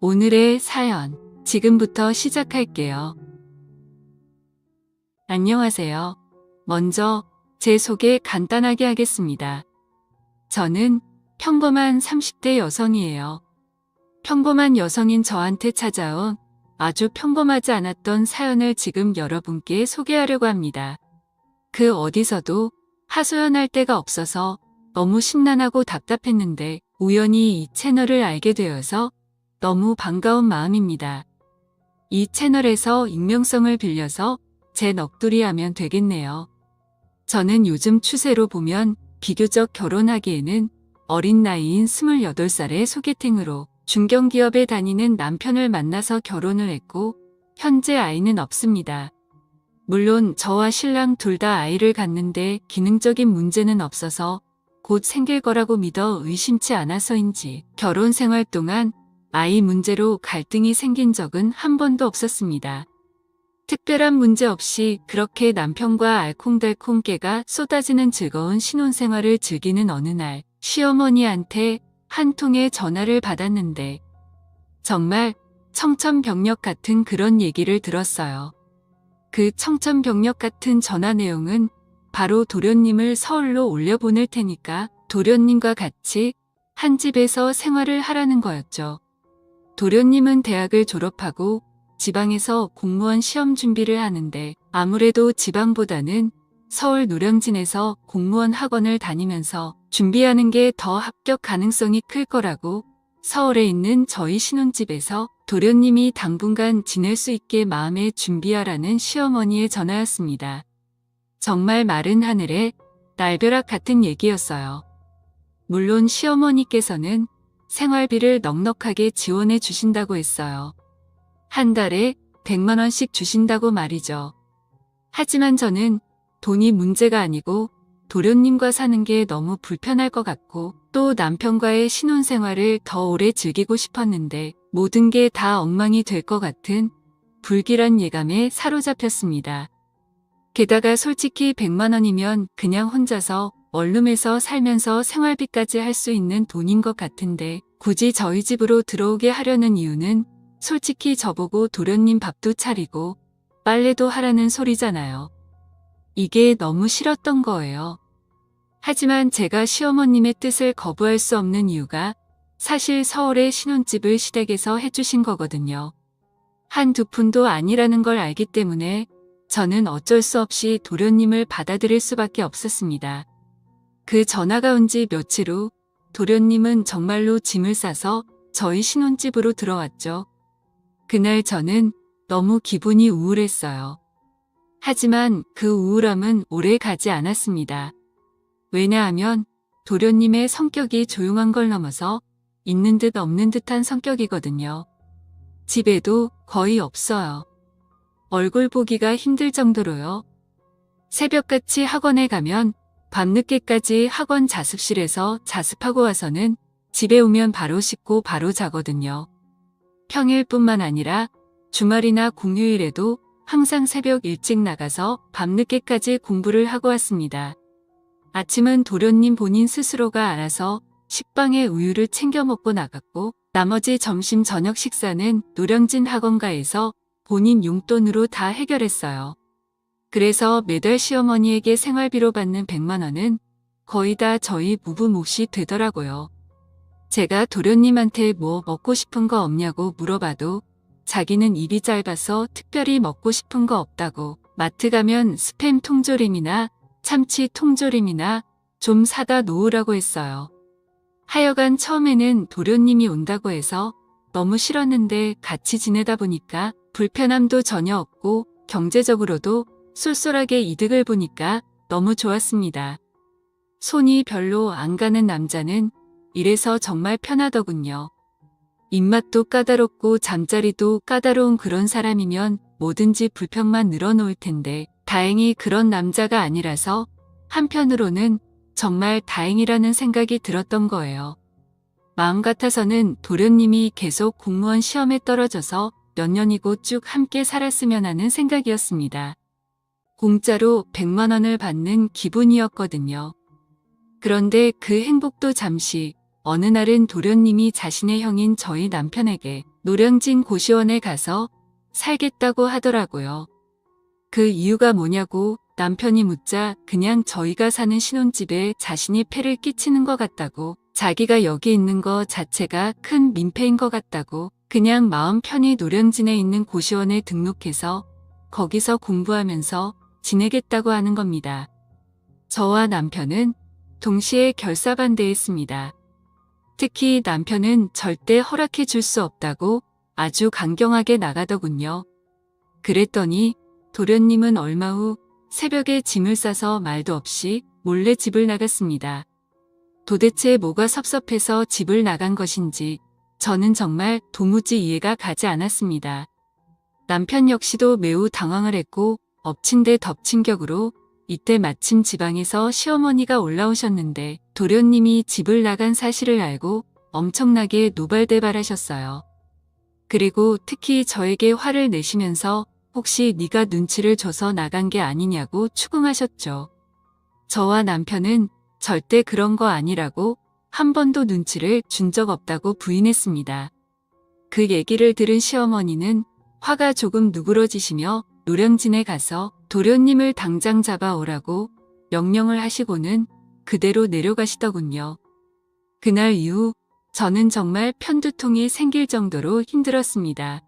오늘의 사연, 지금부터 시작할게요. 안녕하세요. 먼저 제 소개 간단하게 하겠습니다. 저는 평범한 30대 여성이에요. 평범한 여성인 저한테 찾아온 아주 평범하지 않았던 사연을 지금 여러분께 소개하려고 합니다. 그 어디서도 하소연할 데가 없어서 너무 심란하고 답답했는데 우연히 이 채널을 알게 되어서 너무 반가운 마음입니다. 이 채널에서 익명성을 빌려서 제 넋두리 하면 되겠네요. 저는 요즘 추세로 보면 비교적 결혼하기에는 어린 나이인 28살의 소개팅으로 중견기업에 다니는 남편을 만나서 결혼을 했고 현재 아이는 없습니다. 물론 저와 신랑 둘 다 아이를 갖는데 기능적인 문제는 없어서 곧 생길 거라고 믿어 의심치 않아서인지 결혼 생활 동안 아이 문제로 갈등이 생긴 적은 한 번도 없었습니다. 특별한 문제 없이 그렇게 남편과 알콩달콩 깨가 쏟아지는 즐거운 신혼생활을 즐기는 어느 날 시어머니한테 한 통의 전화를 받았는데 정말 청천벽력 같은 그런 얘기를 들었어요. 그 청천벽력 같은 전화 내용은 바로 도련님을 서울로 올려보낼 테니까 도련님과 같이 한 집에서 생활을 하라는 거였죠. 도련님은 대학을 졸업하고 지방에서 공무원 시험 준비를 하는데 아무래도 지방보다는 서울 노량진에서 공무원 학원을 다니면서 준비하는 게 더 합격 가능성이 클 거라고 서울에 있는 저희 신혼집에서 도련님이 당분간 지낼 수 있게 마음에 준비하라는 시어머니의 전화였습니다. 정말 마른 하늘에 날벼락 같은 얘기였어요. 물론 시어머니께서는 생활비를 넉넉하게 지원해 주신다고 했어요. 한 달에 100만 원씩 주신다고 말이죠. 하지만 저는 돈이 문제가 아니고 도련님과 사는 게 너무 불편할 것 같고 또 남편과의 신혼생활을 더 오래 즐기고 싶었는데 모든 게 다 엉망이 될 것 같은 불길한 예감에 사로잡혔습니다. 게다가 솔직히 100만 원이면 그냥 혼자서 원룸에서 살면서 생활비까지 할 수 있는 돈인 것 같은데 굳이 저희 집으로 들어오게 하려는 이유는 솔직히 저보고 도련님 밥도 차리고 빨래도 하라는 소리잖아요. 이게 너무 싫었던 거예요. 하지만 제가 시어머님의 뜻을 거부할 수 없는 이유가 사실 서울의 신혼집을 시댁에서 해주신 거거든요. 한두 푼도 아니라는 걸 알기 때문에 저는 어쩔 수 없이 도련님을 받아들일 수밖에 없었습니다. 그 전화가 온 지 며칠 후 도련님은 정말로 짐을 싸서 저희 신혼집으로 들어왔죠. 그날 저는 너무 기분이 우울했어요. 하지만 그 우울함은 오래 가지 않았습니다. 왜냐하면 도련님의 성격이 조용한 걸 넘어서 있는 듯 없는 듯한 성격이거든요. 집에도 거의 없어요. 얼굴 보기가 힘들 정도로요. 새벽같이 학원에 가면 밤늦게까지 학원 자습실에서 자습하고 와서는 집에 오면 바로 씻고 바로 자거든요. 평일뿐만 아니라 주말이나 공휴일에도 항상 새벽 일찍 나가서 밤늦게까지 공부를 하고 왔습니다. 아침은 도련님 본인 스스로가 알아서 식빵에 우유를 챙겨 먹고 나갔고 나머지 점심 저녁 식사는 노량진 학원가에서 본인 용돈으로 다 해결했어요. 그래서 매달 시어머니에게 생활비로 받는 100만 원은 거의 다 저희 부부 몫이 되더라고요. 제가 도련님한테 뭐 먹고 싶은 거 없냐고 물어봐도 자기는 입이 짧아서 특별히 먹고 싶은 거 없다고 마트 가면 스팸 통조림이나 참치 통조림이나 좀 사다 놓으라고 했어요. 하여간 처음에는 도련님이 온다고 해서 너무 싫었는데 같이 지내다 보니까 불편함도 전혀 없고 경제적으로도 쏠쏠하게 이득을 보니까 너무 좋았습니다. 손이 별로 안 가는 남자는 이래서 정말 편하더군요. 입맛도 까다롭고 잠자리도 까다로운 그런 사람이면 뭐든지 불평만 늘어놓을 텐데 다행히 그런 남자가 아니라서 한편으로는 정말 다행이라는 생각이 들었던 거예요. 마음 같아서는 도련님이 계속 공무원 시험에 떨어져서 몇 년이고 쭉 함께 살았으면 하는 생각이었습니다. 공짜로 100만 원을 받는 기분이었거든요. 그런데 그 행복도 잠시 어느 날은 도련님이 자신의 형인 저희 남편에게 노량진 고시원에 가서 살겠다고 하더라고요. 그 이유가 뭐냐고 남편이 묻자 그냥 저희가 사는 신혼집에 자신이 폐를 끼치는 것 같다고, 자기가 여기 있는 거 자체가 큰 민폐인 것 같다고, 그냥 마음 편히 노량진에 있는 고시원에 등록해서 거기서 공부하면서 지내겠다고 하는 겁니다. 저와 남편은 동시에 결사반대했습니다. 특히 남편은 절대 허락해 줄 수 없다고 아주 강경하게 나가더군요. 그랬더니 도련님은 얼마 후 새벽에 짐을 싸서 말도 없이 몰래 집을 나갔습니다. 도대체 뭐가 섭섭해서 집을 나간 것인지 저는 정말 도무지 이해가 가지 않았습니다. 남편 역시도 매우 당황을 했고 엎친 데 덮친 격으로 이때 마침 지방에서 시어머니가 올라오셨는데 도련님이 집을 나간 사실을 알고 엄청나게 노발대발하셨어요. 그리고 특히 저에게 화를 내시면서 혹시 네가 눈치를 줘서 나간 게 아니냐고 추궁하셨죠. 저와 남편은 절대 그런 거 아니라고, 한 번도 눈치를 준 적 없다고 부인했습니다. 그 얘기를 들은 시어머니는 화가 조금 누그러지시며 노량진에 가서 도련님을 당장 잡아오라고 명령을 하시고는 그대로 내려가시더군요. 그날 이후 저는 정말 편두통이 생길 정도로 힘들었습니다.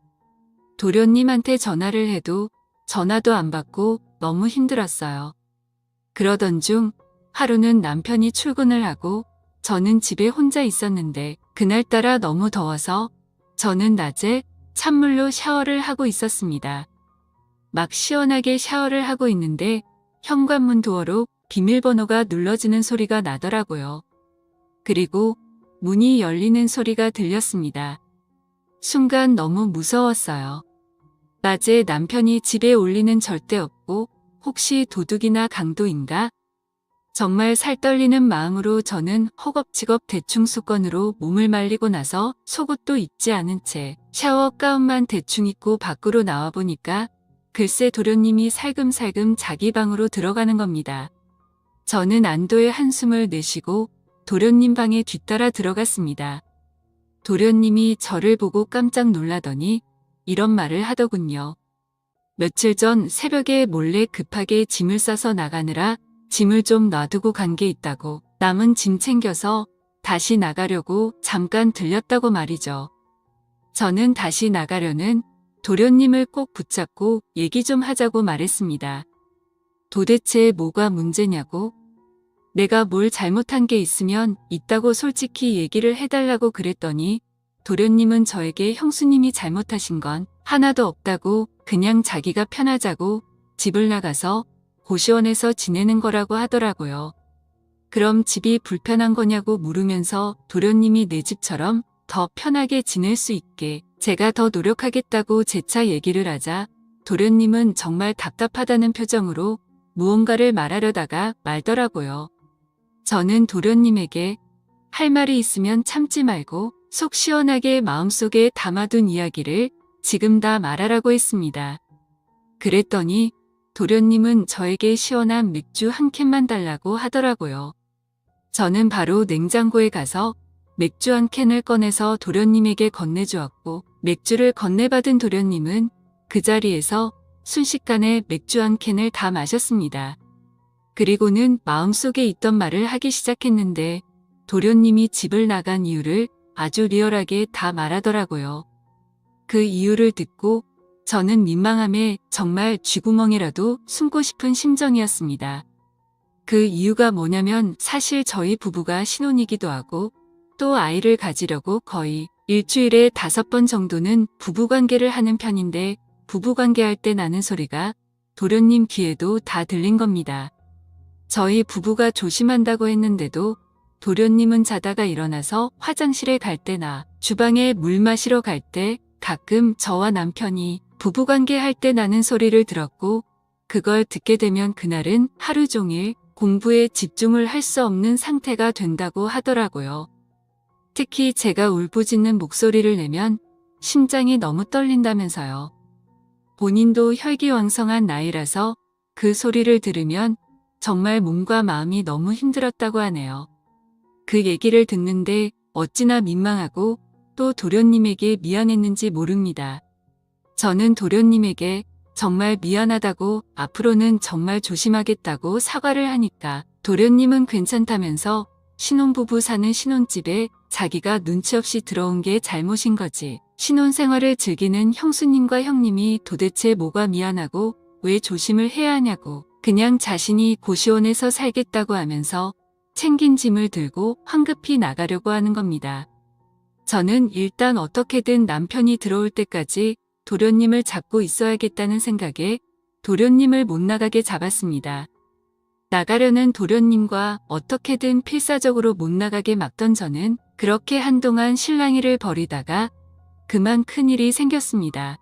도련님한테 전화를 해도 전화도 안 받고 너무 힘들었어요. 그러던 중 하루는 남편이 출근을 하고 저는 집에 혼자 있었는데 그날따라 너무 더워서 저는 낮에 찬물로 샤워를 하고 있었습니다. 막 시원하게 샤워를 하고 있는데 현관문 도어로 비밀번호가 눌러지는 소리가 나더라고요. 그리고 문이 열리는 소리가 들렸습니다. 순간 너무 무서웠어요. 낮에 남편이 집에 올 리는 절대 없고 혹시 도둑이나 강도인가? 정말 살떨리는 마음으로 저는 허겁지겁 대충 수건으로 몸을 말리고 나서 속옷도 입지 않은 채 샤워 가운만 대충 입고 밖으로 나와 보니까 글쎄 도련님이 살금살금 자기 방으로 들어가는 겁니다. 저는 안도의 한숨을 내쉬고 도련님 방에 뒤따라 들어갔습니다. 도련님이 저를 보고 깜짝 놀라더니 이런 말을 하더군요. 며칠 전 새벽에 몰래 급하게 짐을 싸서 나가느라 짐을 좀 놔두고 간 게 있다고, 남은 짐 챙겨서 다시 나가려고 잠깐 들렸다고 말이죠. 저는 다시 나가려는 도련님을 꼭 붙잡고 얘기 좀 하자고 말했습니다. 도대체 뭐가 문제냐고? 내가 뭘 잘못한 게 있으면 있다고 솔직히 얘기를 해달라고 그랬더니 도련님은 저에게 형수님이 잘못하신 건 하나도 없다고, 그냥 자기가 편하자고 집을 나가서 고시원에서 지내는 거라고 하더라고요. 그럼 집이 불편한 거냐고 물으면서 도련님이 내 집처럼 더 편하게 지낼 수 있게 제가 더 노력하겠다고 재차 얘기를 하자 도련님은 정말 답답하다는 표정으로 무언가를 말하려다가 말더라고요. 저는 도련님에게 할 말이 있으면 참지 말고 속 시원하게 마음속에 담아둔 이야기를 지금 다 말하라고 했습니다. 그랬더니 도련님은 저에게 시원한 맥주 한 캔만 달라고 하더라고요. 저는 바로 냉장고에 가서 맥주 한 캔을 꺼내서 도련님에게 건네주었고, 맥주를 건네받은 도련님은 그 자리에서 순식간에 맥주 한 캔을 다 마셨습니다. 그리고는 마음속에 있던 말을 하기 시작했는데 도련님이 집을 나간 이유를 아주 리얼하게 다 말하더라고요. 그 이유를 듣고 저는 민망함에 정말 쥐구멍이라도 숨고 싶은 심정이었습니다. 그 이유가 뭐냐면 사실 저희 부부가 신혼이기도 하고 또 아이를 가지려고 거의 일주일에 5번 정도는 부부관계를 하는 편인데 부부관계할 때 나는 소리가 도련님 귀에도 다 들린 겁니다. 저희 부부가 조심한다고 했는데도 도련님은 자다가 일어나서 화장실에 갈 때나 주방에 물 마시러 갈 때 가끔 저와 남편이 부부관계 할 때 나는 소리를 들었고, 그걸 듣게 되면 그날은 하루 종일 공부에 집중을 할 수 없는 상태가 된다고 하더라고요. 특히 제가 울부짖는 목소리를 내면 심장이 너무 떨린다면서요. 본인도 혈기왕성한 나이라서 그 소리를 들으면 정말 몸과 마음이 너무 힘들었다고 하네요. 그 얘기를 듣는데 어찌나 민망하고 또 도련님에게 미안했는지 모릅니다. 저는 도련님에게 정말 미안하다고 앞으로는 정말 조심하겠다고 사과를 하니까 도련님은 괜찮다면서 신혼부부 사는 신혼집에 자기가 눈치 없이 들어온 게 잘못인 거지. 신혼생활을 즐기는 형수님과 형님이 도대체 뭐가 미안하고 왜 조심을 해야 하냐고. 그냥 자신이 고시원에서 살겠다고 하면서 챙긴 짐을 들고 황급히 나가려고 하는 겁니다. 저는 일단 어떻게든 남편이 들어올 때까지 도련님을 잡고 있어야겠다는 생각에 도련님을 못 나가게 잡았습니다. 나가려는 도련님과 어떻게든 필사적으로 못 나가게 막던 저는 그렇게 한동안 실랑이를 벌이다가 그만 큰일이 생겼습니다.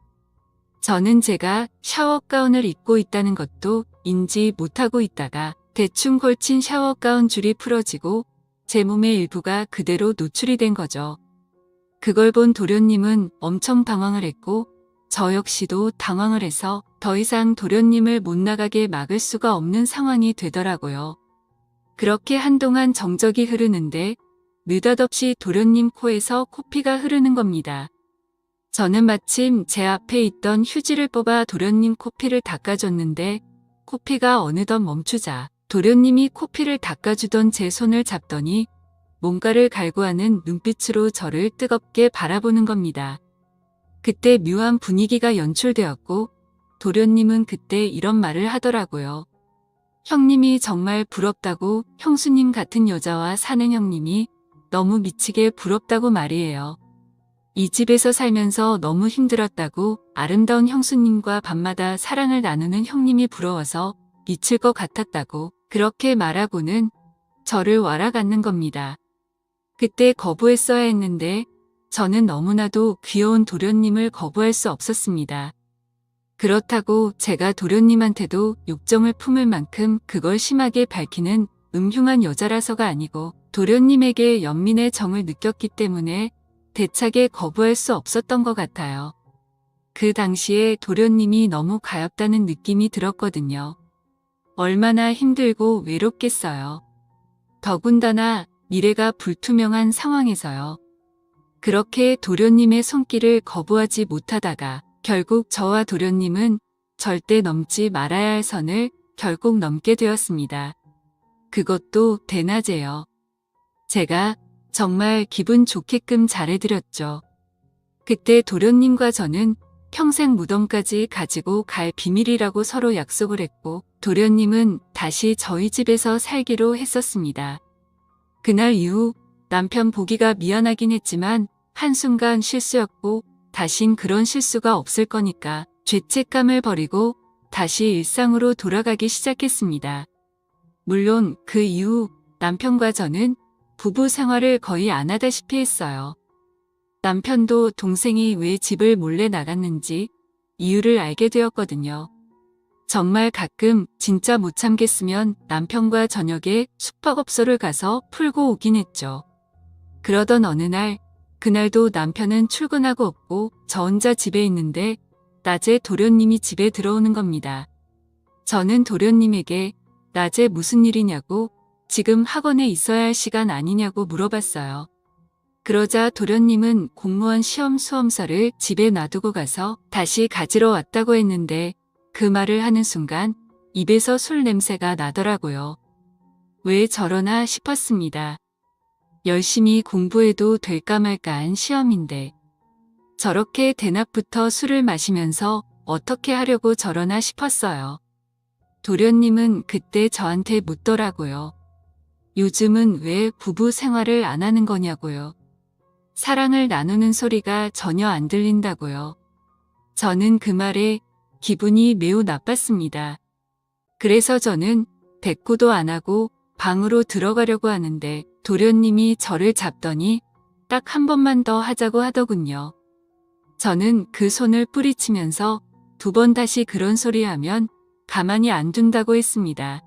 저는 제가 샤워 가운을 입고 있다는 것도 인지 못하고 있다가 대충 걸친 샤워 가운 줄이 풀어지고 제 몸의 일부가 그대로 노출이 된 거죠. 그걸 본 도련님은 엄청 당황을 했고 저 역시도 당황을 해서 더 이상 도련님을 못 나가게 막을 수가 없는 상황이 되더라고요. 그렇게 한동안 정적이 흐르는데 느닷없이 도련님 코에서 코피가 흐르는 겁니다. 저는 마침 제 앞에 있던 휴지를 뽑아 도련님 코피를 닦아줬는데 코피가 어느덧 멈추자 도련님이 코피를 닦아주던 제 손을 잡더니 뭔가를 갈구하는 눈빛으로 저를 뜨겁게 바라보는 겁니다. 그때 묘한 분위기가 연출되었고 도련님은 그때 이런 말을 하더라고요. 형님이 정말 부럽다고 형수님 같은 여자와 사는 형님이 너무 미치게 부럽다고 말이에요. 이 집에서 살면서 너무 힘들었다고 아름다운 형수님과 밤마다 사랑을 나누는 형님이 부러워서 미칠 것 같았다고 그렇게 말하고는 저를 wal아갔는 겁니다. 그때 거부했어야 했는데 저는 너무나도 귀여운 도련님을 거부할 수 없었습니다. 그렇다고 제가 도련님한테도 욕정을 품을 만큼 그걸 심하게 밝히는 음흉한 여자라서가 아니고 도련님에게 연민의 정을 느꼈기 때문에 대차게 거부할 수 없었던 것 같아요. 그 당시에 도련님이 너무 가엾다는 느낌이 들었거든요. 얼마나 힘들고 외롭겠어요. 더군다나 미래가 불투명한 상황에서요. 그렇게 도련님의 손길을 거부하지 못하다가 결국 저와 도련님은 절대 넘지 말아야 할 선을 결국 넘게 되었습니다. 그것도 대낮에요. 제가 정말 기분 좋게끔 잘해드렸죠. 그때 도련님과 저는 평생 무덤까지 가지고 갈 비밀이라고 서로 약속을 했고 도련님은 다시 저희 집에서 살기로 했었습니다. 그날 이후 남편 보기가 미안하긴 했지만 한순간 실수였고 다신 그런 실수가 없을 거니까 죄책감을 버리고 다시 일상으로 돌아가기 시작했습니다. 물론 그 이후 남편과 저는 부부 생활을 거의 안 하다시피 했어요. 남편도 동생이 왜 집을 몰래 나갔는지 이유를 알게 되었거든요. 정말 가끔 진짜 못 참겠으면 남편과 저녁에 숙박업소를 가서 풀고 오긴 했죠. 그러던 어느 날 그날도 남편은 출근하고 없고 저 혼자 집에 있는데 낮에 도련님이 집에 들어오는 겁니다. 저는 도련님에게 낮에 무슨 일이냐고 지금 학원에 있어야 할 시간 아니냐고 물어봤어요. 그러자 도련님은 공무원 시험 수험서를 집에 놔두고 가서 다시 가지러 왔다고 했는데 그 말을 하는 순간 입에서 술 냄새가 나더라고요. 왜 저러나 싶었습니다. 열심히 공부해도 될까 말까한 시험인데 저렇게 대낮부터 술을 마시면서 어떻게 하려고 저러나 싶었어요. 도련님은 그때 저한테 묻더라고요. 요즘은 왜 부부 생활을 안 하는 거냐고요. 사랑을 나누는 소리가 전혀 안 들린다고요. 저는 그 말에 기분이 매우 나빴습니다. 그래서 저는 대꾸도 안 하고 방으로 들어가려고 하는데 도련님이 저를 잡더니 딱 한 번만 더 하자고 하더군요. 저는 그 손을 뿌리치면서 2번 다시 그런 소리 하면 가만히 안 둔다고 했습니다.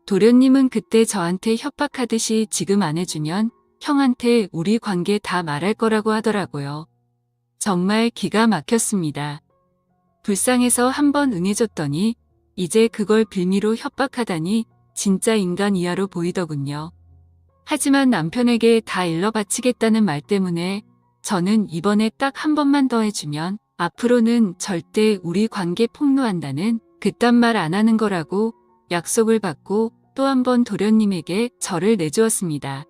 도련님은 그때 저한테 협박하듯이 지금 안 해주면 형한테 우리 관계 다 말할 거라고 하더라고요. 정말 기가 막혔습니다. 불쌍해서 한 번 응해줬더니 이제 그걸 빌미로 협박하다니 진짜 인간 이하로 보이더군요. 하지만 남편에게 다 일러 바치겠다는 말 때문에 저는 이번에 딱 한 번만 더 해주면 앞으로는 절대 우리 관계 폭로한다는 그딴 말 안 하는 거라고 약속을 받고 또 한 번 도련님에게 저를 내주었습니다.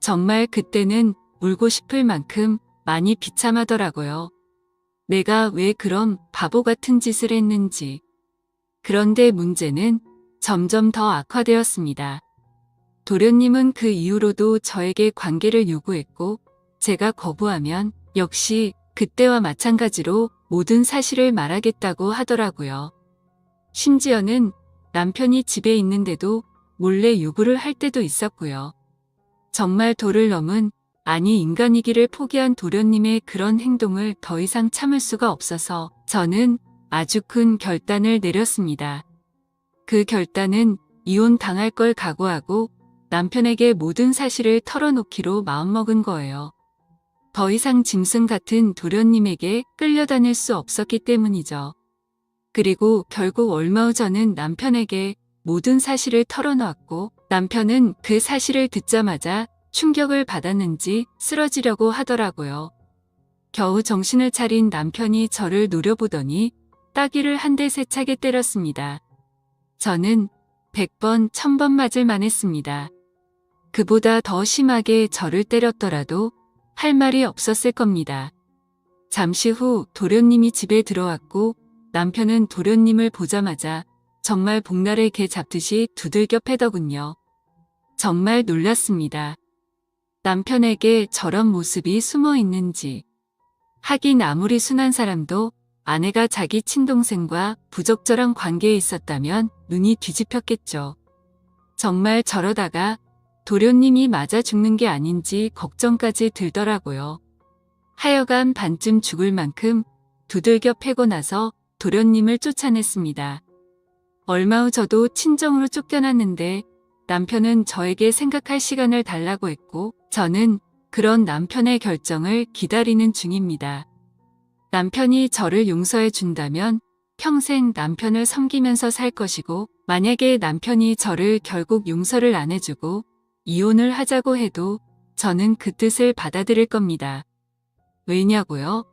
정말 그때는 울고 싶을 만큼 많이 비참하더라고요. 내가 왜 그런 바보 같은 짓을 했는지. 그런데 문제는 점점 더 악화되었습니다. 도련님은 그 이후로도 저에게 관계를 요구했고 제가 거부하면 역시 그때와 마찬가지로 모든 사실을 말하겠다고 하더라고요. 심지어는 남편이 집에 있는데도 몰래 요구를 할 때도 있었고요. 정말 도를 넘은 아니 인간이기를 포기한 도련님의 그런 행동을 더 이상 참을 수가 없어서 저는 아주 큰 결단을 내렸습니다. 그 결단은 이혼 당할 걸 각오하고 남편에게 모든 사실을 털어놓기로 마음먹은 거예요. 더 이상 짐승 같은 도련님에게 끌려다닐 수 없었기 때문이죠. 그리고 결국 얼마 후 저는 남편에게 모든 사실을 털어놓았고 남편은 그 사실을 듣자마자 충격을 받았는지 쓰러지려고 하더라고요. 겨우 정신을 차린 남편이 저를 노려보더니 따귀를 한 대 세차게 때렸습니다. 저는 100번, 1000번 맞을 만했습니다. 그보다 더 심하게 저를 때렸더라도 할 말이 없었을 겁니다. 잠시 후 도련님이 집에 들어왔고 남편은 도련님을 보자마자 정말 복날의 개 잡듯이 두들겨 패더군요. 정말 놀랐습니다. 남편에게 저런 모습이 숨어 있는지. 하긴 아무리 순한 사람도 아내가 자기 친동생과 부적절한 관계에 있었다면 눈이 뒤집혔겠죠. 정말 저러다가 도련님이 맞아 죽는 게 아닌지 걱정까지 들더라고요. 하여간 반쯤 죽을 만큼 두들겨 패고 나서 도련님을 쫓아냈습니다. 얼마 후 저도 친정으로 쫓겨났는데 남편은 저에게 생각할 시간을 달라고 했고 저는 그런 남편의 결정을 기다리는 중입니다. 남편이 저를 용서해 준다면 평생 남편을 섬기면서 살 것이고 만약에 남편이 저를 결국 용서를 안 해주고 이혼을 하자고 해도 저는 그 뜻을 받아들일 겁니다. 왜냐고요?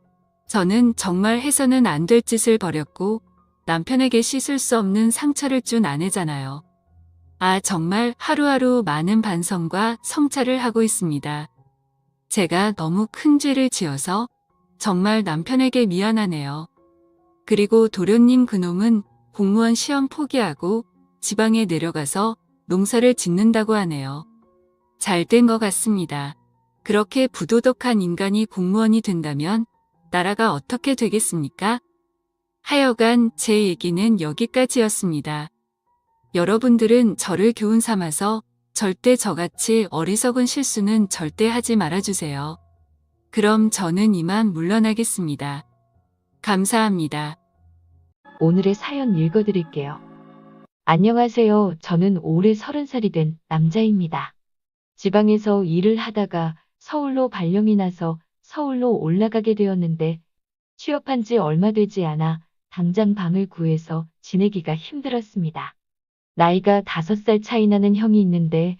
저는 정말 해서는 안 될 짓을 벌였고 남편에게 씻을 수 없는 상처를 준 아내잖아요. 정말 하루하루 많은 반성과 성찰을 하고 있습니다. 제가 너무 큰 죄를 지어서 정말 남편에게 미안하네요. 그리고 도련님 그놈은 공무원 시험 포기하고 지방에 내려가서 농사를 짓는다고 하네요. 잘 된 것 같습니다. 그렇게 부도덕한 인간이 공무원이 된다면 나라가 어떻게 되겠습니까? 하여간 제 얘기는 여기까지였습니다. 여러분들은 저를 교훈 삼아서 절대 저같이 어리석은 실수는 절대 하지 말아주세요. 그럼 저는 이만 물러나겠습니다. 감사합니다. 오늘의 사연 읽어드릴게요. 안녕하세요. 저는 올해 30살이 된 남자입니다. 지방에서 일을 하다가 서울로 발령이 나서 서울로 올라가게 되었는데 취업한 지 얼마 되지 않아 당장 방을 구해서 지내기가 힘들었습니다. 나이가 5살 차이 나는 형이 있는데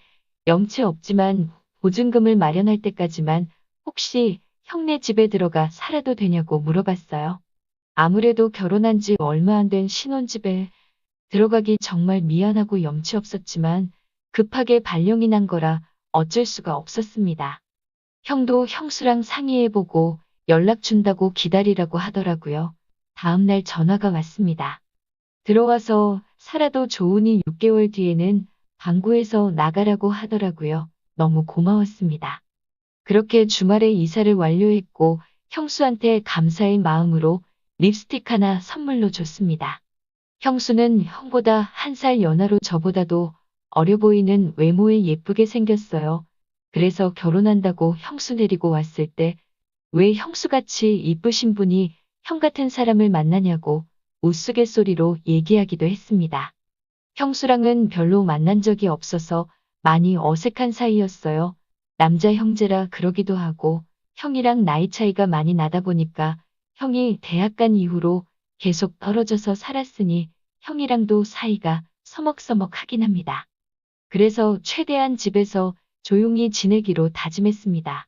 염치 없지만 보증금을 마련할 때까지만 혹시 형네 집에 들어가 살아도 되냐고 물어봤어요. 아무래도 결혼한 지 얼마 안 된 신혼집에 들어가기 정말 미안하고 염치 없었지만 급하게 발령이 난 거라 어쩔 수가 없었습니다. 형도 형수랑 상의해보고 연락 준다고 기다리라고 하더라고요. 다음날 전화가 왔습니다. 들어와서 살아도 좋으니 6개월 뒤에는 방구에서 나가라고 하더라고요. 너무 고마웠습니다. 그렇게 주말에 이사를 완료했고 형수한테 감사의 마음으로 립스틱 하나 선물로 줬습니다. 형수는 형보다 1살 연하로 저보다도 어려 보이는 외모에 예쁘게 생겼어요. 그래서 결혼한다고 형수 데리고 왔을 때 왜 형수같이 이쁘신 분이 형 같은 사람을 만나냐고 우스갯소리로 얘기하기도 했습니다. 형수랑은 별로 만난 적이 없어서 많이 어색한 사이였어요. 남자 형제라 그러기도 하고 형이랑 나이 차이가 많이 나다 보니까 형이 대학 간 이후로 계속 떨어져서 살았으니 형이랑도 사이가 서먹서먹하긴 합니다. 그래서 최대한 집에서 조용히 지내기로 다짐했습니다.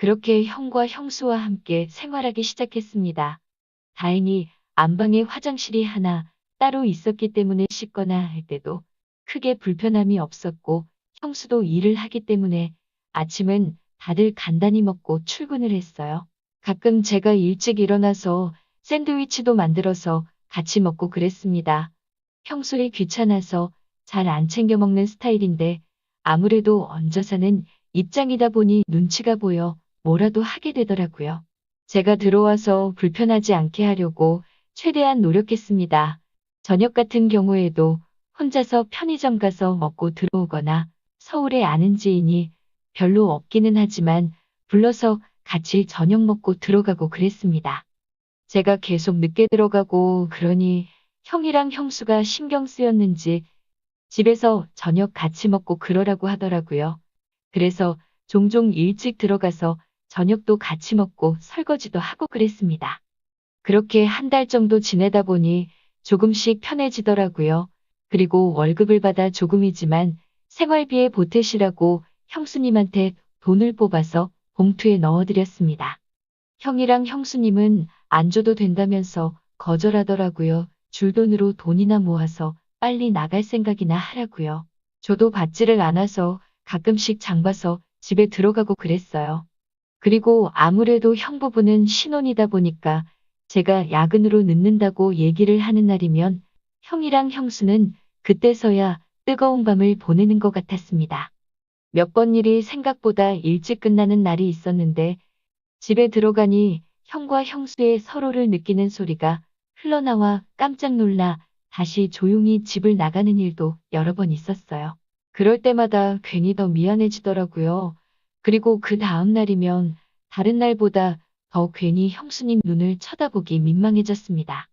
그렇게 형과 형수와 함께 생활하기 시작했습니다. 다행히 안방에 화장실이 하나 따로 있었기 때문에 씻거나 할 때도 크게 불편함이 없었고 형수도 일을 하기 때문에 아침은 다들 간단히 먹고 출근을 했어요. 가끔 제가 일찍 일어나서 샌드위치도 만들어서 같이 먹고 그랬습니다. 평소에 귀찮아서 잘 안 챙겨 먹는 스타일인데 아무래도 얹어 사는 입장이다 보니 눈치가 보여 뭐라도 하게 되더라고요. 제가 들어와서 불편하지 않게 하려고 최대한 노력했습니다. 저녁 같은 경우에도 혼자서 편의점 가서 먹고 들어오거나 서울에 아는 지인이 별로 없기는 하지만 불러서 같이 저녁 먹고 들어가고 그랬습니다. 제가 계속 늦게 들어가고 그러니 형이랑 형수가 신경 쓰였는지 집에서 저녁 같이 먹고 그러라고 하더라고요. 그래서 종종 일찍 들어가서 저녁도 같이 먹고 설거지도 하고 그랬습니다. 그렇게 한 달 정도 지내다 보니 조금씩 편해지더라고요. 그리고 월급을 받아 조금이지만 생활비에 보태시라고 형수님한테 돈을 뽑아서 봉투에 넣어드렸습니다. 형이랑 형수님은 안 줘도 된다면서 거절하더라고요. 줄 돈으로 돈이나 모아서 빨리 나갈 생각이나 하라고요. 저도 받지를 않아서 가끔씩 장 봐서 집에 들어가고 그랬어요. 그리고 아무래도 형 부부는 신혼이다 보니까 제가 야근으로 늦는다고 얘기를 하는 날이면 형이랑 형수는 그때서야 뜨거운 밤을 보내는 것 같았습니다. 몇 번 일이 생각보다 일찍 끝나는 날이 있었는데 집에 들어가니 형과 형수의 서로를 느끼는 소리가 흘러나와 깜짝 놀라 다시 조용히 집을 나가는 일도 여러 번 있었어요. 그럴 때마다 괜히 더 미안해지더라고요. 그리고 그 다음 날이면 다른 날보다 더 괜히 형수님 눈을 쳐다보기 민망해졌습니다.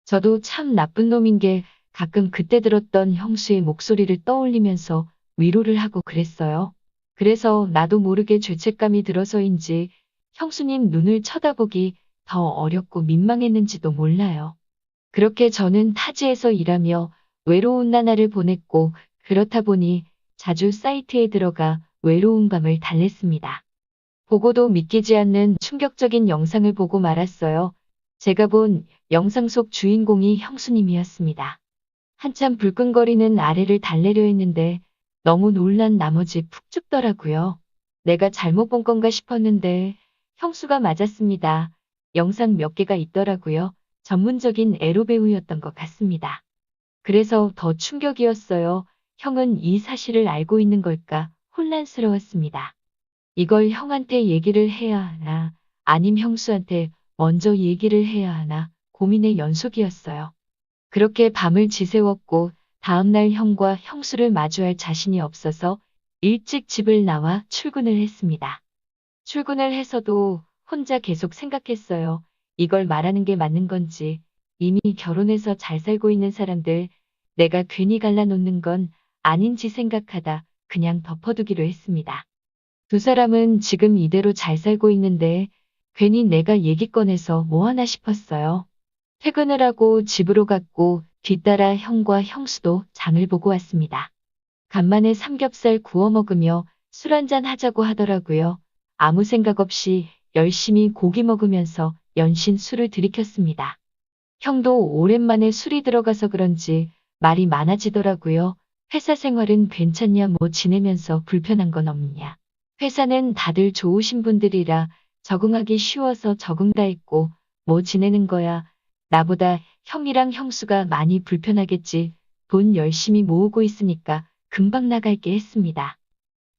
저도 참 나쁜 놈인 게 가끔 그때 들었던 형수의 목소리를 떠올리면서 위로를 하고 그랬어요. 그래서 나도 모르게 죄책감이 들어서인지 형수님 눈을 쳐다보기 더 어렵고 민망했는지도 몰라요. 그렇게 저는 타지에서 일하며 외로운 나날을 보냈고 그렇다 보니 자주 사이트에 들어가 외로운 밤을 달랬습니다. 보고도 믿기지 않는 충격적인 영상을 보고 말았어요. 제가 본 영상 속 주인공이 형수님이었습니다. 한참 불끈거리는 아래를 달래려 했는데 너무 놀란 나머지 푹 죽더라고요. 내가 잘못 본 건가 싶었는데 형수가 맞았습니다. 영상 몇 개가 있더라고요. 전문적인 에로 배우였던 것 같습니다. 그래서 더 충격이었어요. 형은 이 사실을 알고 있는 걸까 혼란스러웠습니다. 이걸 형한테 얘기를 해야 하나, 아님 형수한테 먼저 얘기를 해야 하나 고민의 연속이었어요. 그렇게 밤을 지새웠고 다음날 형과 형수를 마주할 자신이 없어서 일찍 집을 나와 출근을 했습니다. 출근을 해서도 혼자 계속 생각했어요. 이걸 말하는 게 맞는 건지, 이미 결혼해서 잘 살고 있는 사람들, 내가 괜히 갈라놓는 건 아닌지 생각하다 그냥 덮어두기로 했습니다. 두 사람은 지금 이대로 잘 살고 있는데 괜히 내가 얘기 꺼내서 뭐 하나 싶었어요. 퇴근을 하고 집으로 갔고 뒤따라 형과 형수도 장을 보고 왔습니다. 간만에 삼겹살 구워 먹으며 술 한잔 하자고 하더라고요. 아무 생각 없이 열심히 고기 먹으면서 연신 술을 들이켰습니다. 형도 오랜만에 술이 들어가서 그런지 말이 많아지더라고요. 회사 생활은 괜찮냐 뭐 지내면서 불편한 건 없냐. 회사는 다들 좋으신 분들이라 적응하기 쉬워서 적응 다 했고 뭐 지내는 거야. 나보다 형이랑 형수가 많이 불편하겠지. 돈 열심히 모으고 있으니까 금방 나갈게 했습니다.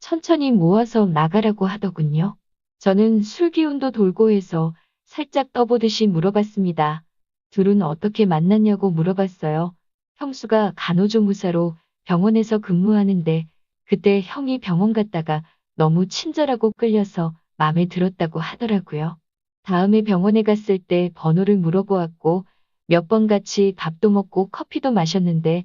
천천히 모아서 나가라고 하더군요. 저는 술 기운도 돌고 해서 살짝 떠보듯이 물어봤습니다. 둘은 어떻게 만났냐고 물어봤어요. 형수가 간호조무사로 병원에서 근무하는데 그때 형이 병원 갔다가 너무 친절하고 끌려서 마음에 들었다고 하더라고요. 다음에 병원에 갔을 때 번호를 물어보았고 몇 번 같이 밥도 먹고 커피도 마셨는데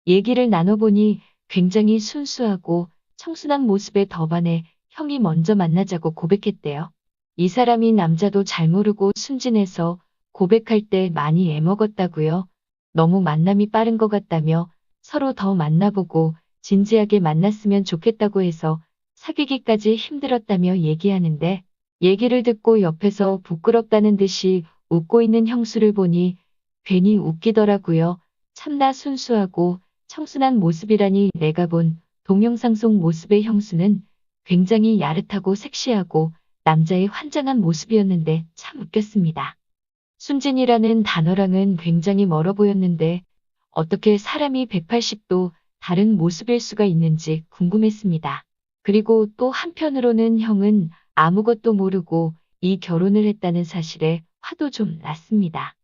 얘기를 나눠보니 굉장히 순수하고 청순한 모습에 더 반해 형이 먼저 만나자고 고백했대요. 이 사람이 남자도 잘 모르고 순진해서 고백할 때 많이 애먹었다고요. 너무 만남이 빠른 것 같다며 서로 더 만나보고 진지하게 만났으면 좋겠다고 해서 사귀기까지 힘들었다며 얘기하는데 얘기를 듣고 옆에서 부끄럽다는 듯이 웃고 있는 형수를 보니 괜히 웃기더라고요. 참나 순수하고 청순한 모습이라니. 내가 본 동영상 속 모습의 형수는 굉장히 야릇하고 섹시하고 남자의 환장한 모습이었는데 참 웃겼습니다. 순진이라는 단어랑은 굉장히 멀어 보였는데 어떻게 사람이 180도 다른 모습일 수가 있는지 궁금했습니다. 그리고 또 한편으로는 형은 아무것도 모르고 이 결혼을 했다는 사실에 화도 좀 났습니다.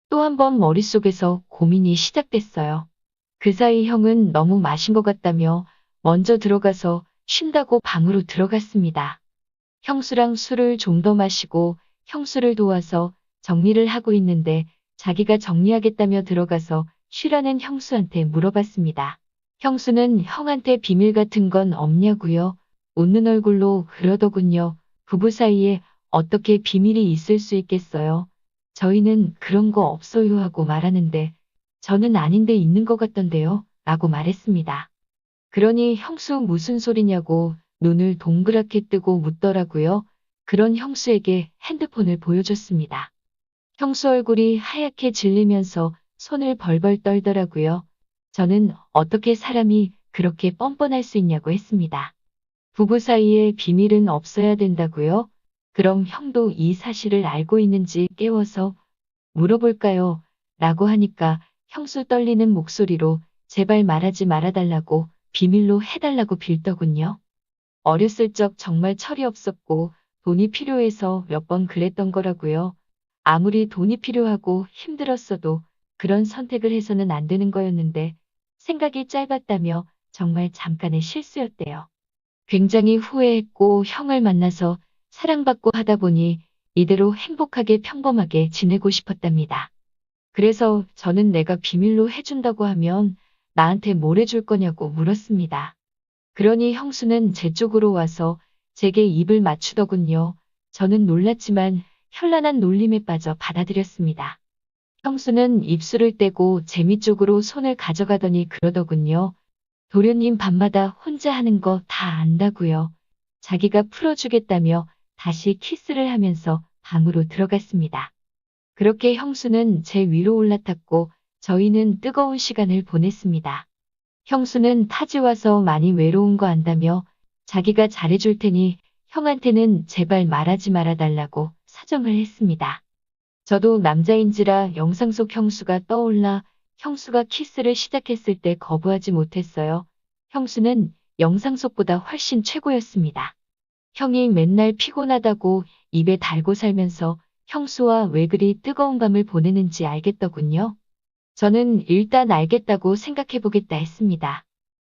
또 한 번 머릿속에서 고민이 시작됐어요. 그 사이 형은 너무 마신 것 같다며 먼저 들어가서 쉰다고 방으로 들어갔습니다. 형수랑 술을 좀 더 마시고 형수를 도와서 정리를 하고 있는데 자기가 정리하겠다며 들어가서 쉬라는 형수한테 물어봤습니다. 형수는 형한테 비밀 같은 건 없냐고요? 웃는 얼굴로 그러더군요. 부부 사이에 어떻게 비밀이 있을 수 있겠어요? 저희는 그런 거 없어요 하고 말하는데 저는 아닌데 있는 것 같던데요 라고 말했습니다. 그러니 형수 무슨 소리냐고 눈을 동그랗게 뜨고 묻더라고요. 그런 형수에게 핸드폰을 보여줬습니다. 형수 얼굴이 하얗게 질리면서 손을 벌벌 떨더라고요. 저는 어떻게 사람이 그렇게 뻔뻔할 수 있냐고 했습니다. 부부 사이에 비밀은 없어야 된다고요? 그럼 형도 이 사실을 알고 있는지 깨워서 물어볼까요? 라고 하니까 형수 떨리는 목소리로 제발 말하지 말아달라고 비밀로 해달라고 빌더군요. 어렸을 적 정말 철이 없었고 돈이 필요해서 몇 번 그랬던 거라고요. 아무리 돈이 필요하고 힘들었어도 그런 선택을 해서는 안 되는 거였는데 생각이 짧았다며 정말 잠깐의 실수였대요. 굉장히 후회했고 형을 만나서 사랑받고 하다 보니 이대로 행복하게 평범하게 지내고 싶었답니다. 그래서 저는 내가 비밀로 해준다고 하면 나한테 뭘 해줄 거냐고 물었습니다. 그러니 형수는 제 쪽으로 와서 제게 입을 맞추더군요. 저는 놀랐지만 현란한 놀림에 빠져 받아들였습니다. 형수는 입술을 떼고 재미 쪽으로 손을 가져가더니 그러더군요. 도련님 밤마다 혼자 하는 거 다 안다고요. 자기가 풀어주겠다며 다시 키스를 하면서 방으로 들어갔습니다. 그렇게 형수는 제 위로 올라탔고 저희는 뜨거운 시간을 보냈습니다. 형수는 타지 와서 많이 외로운 거 안다며 자기가 잘해줄 테니 형한테는 제발 말하지 말아달라고 사정을 했습니다. 저도 남자인지라 영상 속 형수가 떠올라 형수가 키스를 시작했을 때 거부하지 못했어요. 형수는 영상 속보다 훨씬 최고였습니다. 형이 맨날 피곤하다고 입에 달고 살면서 형수와 왜 그리 뜨거운 밤을 보내는지 알겠더군요. 저는 일단 알겠다고 생각해보겠다 했습니다.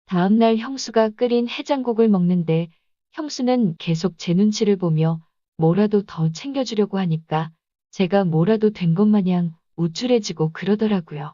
다음날 형수가 끓인 해장국을 먹는데 형수는 계속 제 눈치를 보며 뭐라도 더 챙겨주려고 하니까 제가 뭐라도 된 것 마냥 우쭐해지고 그러더라고요.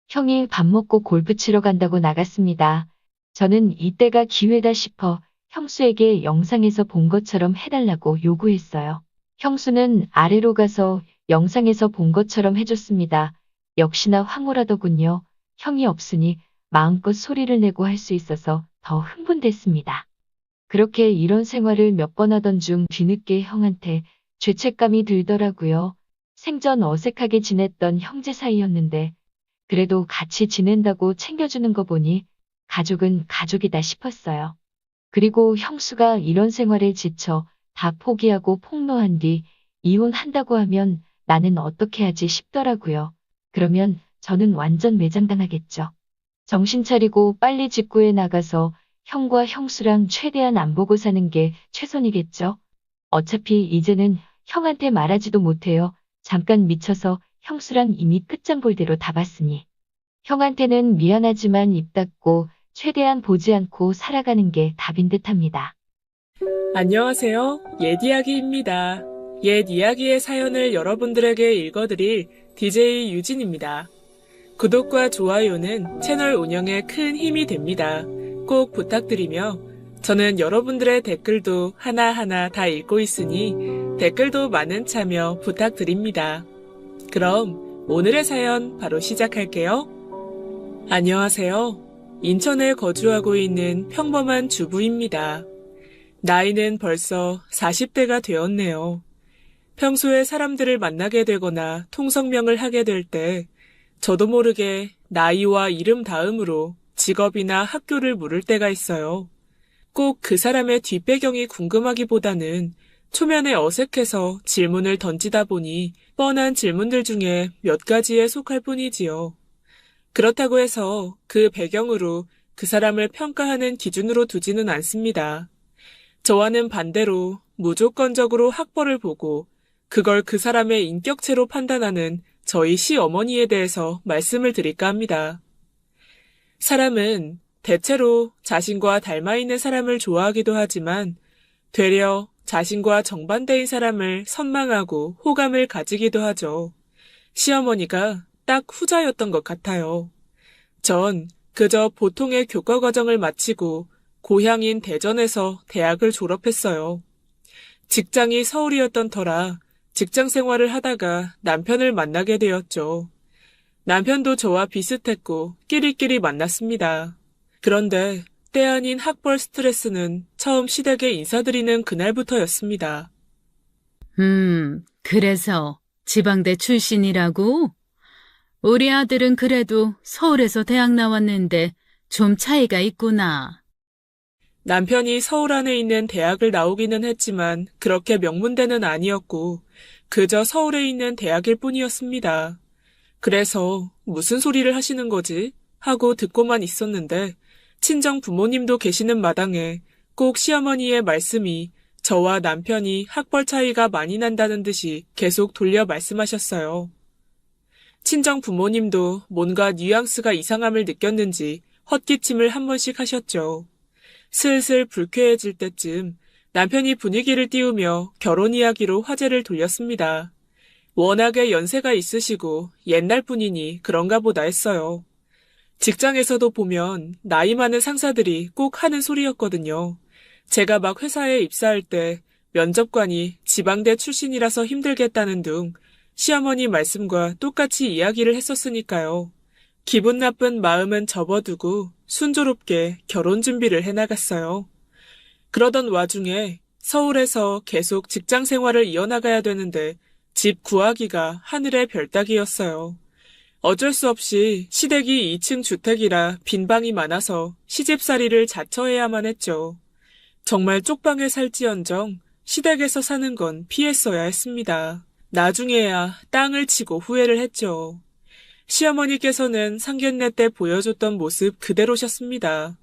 형이 밥 먹고 골프 치러 간다고 나갔습니다. 저는 이때가 기회다 싶어 형수에게 영상에서 본 것처럼 해달라고 요구했어요. 형수는 아래로 가서 영상에서 본 것처럼 해줬습니다. 역시나 황홀하더군요. 형이 없으니 마음껏 소리를 내고 할 수 있어서 더 흥분됐습니다. 그렇게 이런 생활을 몇 번 하던 중 뒤늦게 형한테 죄책감이 들더라고요. 생전 어색하게 지냈던 형제 사이였는데 그래도 같이 지낸다고 챙겨주는 거 보니 가족은 가족이다 싶었어요. 그리고 형수가 이런 생활에 지쳐 다 포기하고 폭로한 뒤 이혼한다고 하면 나는 어떻게 하지 싶더라고요. 그러면 저는 완전 매장당하겠죠. 정신 차리고 빨리 직구해 나가서 형과 형수랑 최대한 안 보고 사는 게 최선이겠죠. 어차피 이제는 형한테 말하지도 못해요. 잠깐 미쳐서 형수랑 이미 끝장볼대로 다 봤으니. 형한테는 미안하지만 입 닫고 최대한 보지 않고 살아가는 게 답인 듯합니다. 안녕하세요. 옛 이야기입니다. 옛 이야기의 사연을 여러분들에게 읽어드릴 DJ 유진입니다. 구독과 좋아요는 채널 운영에 큰 힘이 됩니다. 꼭 부탁드리며 저는 여러분들의 댓글도 하나하나 다 읽고 있으니 댓글도 많은 참여 부탁드립니다. 그럼 오늘의 사연 바로 시작할게요. 안녕하세요. 인천에 거주하고 있는 평범한 주부입니다. 나이는 벌써 40대가 되었네요. 평소에 사람들을 만나게 되거나 통성명을 하게 될 때 저도 모르게 나이와 이름 다음으로 직업이나 학교를 물을 때가 있어요. 꼭 그 사람의 뒷배경이 궁금하기보다는 초면에 어색해서 질문을 던지다 보니 뻔한 질문들 중에 몇 가지에 속할 뿐이지요. 그렇다고 해서 그 배경으로 그 사람을 평가하는 기준으로 두지는 않습니다. 저와는 반대로 무조건적으로 학벌을 보고 그걸 그 사람의 인격체로 판단하는 저희 시어머니에 대해서 말씀을 드릴까 합니다. 사람은 대체로 자신과 닮아 있는 사람을 좋아하기도 하지만 되려 자신과 정반대인 사람을 선망하고 호감을 가지기도 하죠. 시어머니가 딱 후자였던 것 같아요. 전 그저 보통의 교과 과정을 마치고 고향인 대전에서 대학을 졸업했어요. 직장이 서울이었던 터라 직장 생활을 하다가 남편을 만나게 되었죠. 남편도 저와 비슷했고 끼리끼리 만났습니다. 그런데 때 아닌 학벌 스트레스는 처음 시댁에 인사드리는 그날부터였습니다. 그래서 지방대 출신이라고? 우리 아들은 그래도 서울에서 대학 나왔는데 좀 차이가 있구나. 남편이 서울 안에 있는 대학을 나오기는 했지만 그렇게 명문대는 아니었고 그저 서울에 있는 대학일 뿐이었습니다. 그래서 무슨 소리를 하시는 거지? 하고 듣고만 있었는데 친정 부모님도 계시는 마당에 꼭 시어머니의 말씀이 저와 남편이 학벌 차이가 많이 난다는 듯이 계속 돌려 말씀하셨어요. 친정 부모님도 뭔가 뉘앙스가 이상함을 느꼈는지 헛기침을 한 번씩 하셨죠. 슬슬 불쾌해질 때쯤 남편이 분위기를 띄우며 결혼 이야기로 화제를 돌렸습니다. 워낙에 연세가 있으시고 옛날 분이니 그런가 보다 했어요. 직장에서도 보면 나이 많은 상사들이 꼭 하는 소리였거든요. 제가 막 회사에 입사할 때 면접관이 지방대 출신이라서 힘들겠다는 등 시어머니 말씀과 똑같이 이야기를 했었으니까요. 기분 나쁜 마음은 접어두고 순조롭게 결혼 준비를 해나갔어요. 그러던 와중에 서울에서 계속 직장 생활을 이어나가야 되는데 집 구하기가 하늘의 별 따기였어요. 어쩔 수 없이 시댁이 2층 주택이라 빈 방이 많아서 시집살이를 자처해야만 했죠. 정말 쪽방에 살지언정 시댁에서 사는 건 피했어야 했습니다. 나중에야 땅을 치고 후회를 했죠. 시어머니께서는 상견례 때 보여줬던 모습 그대로셨습니다.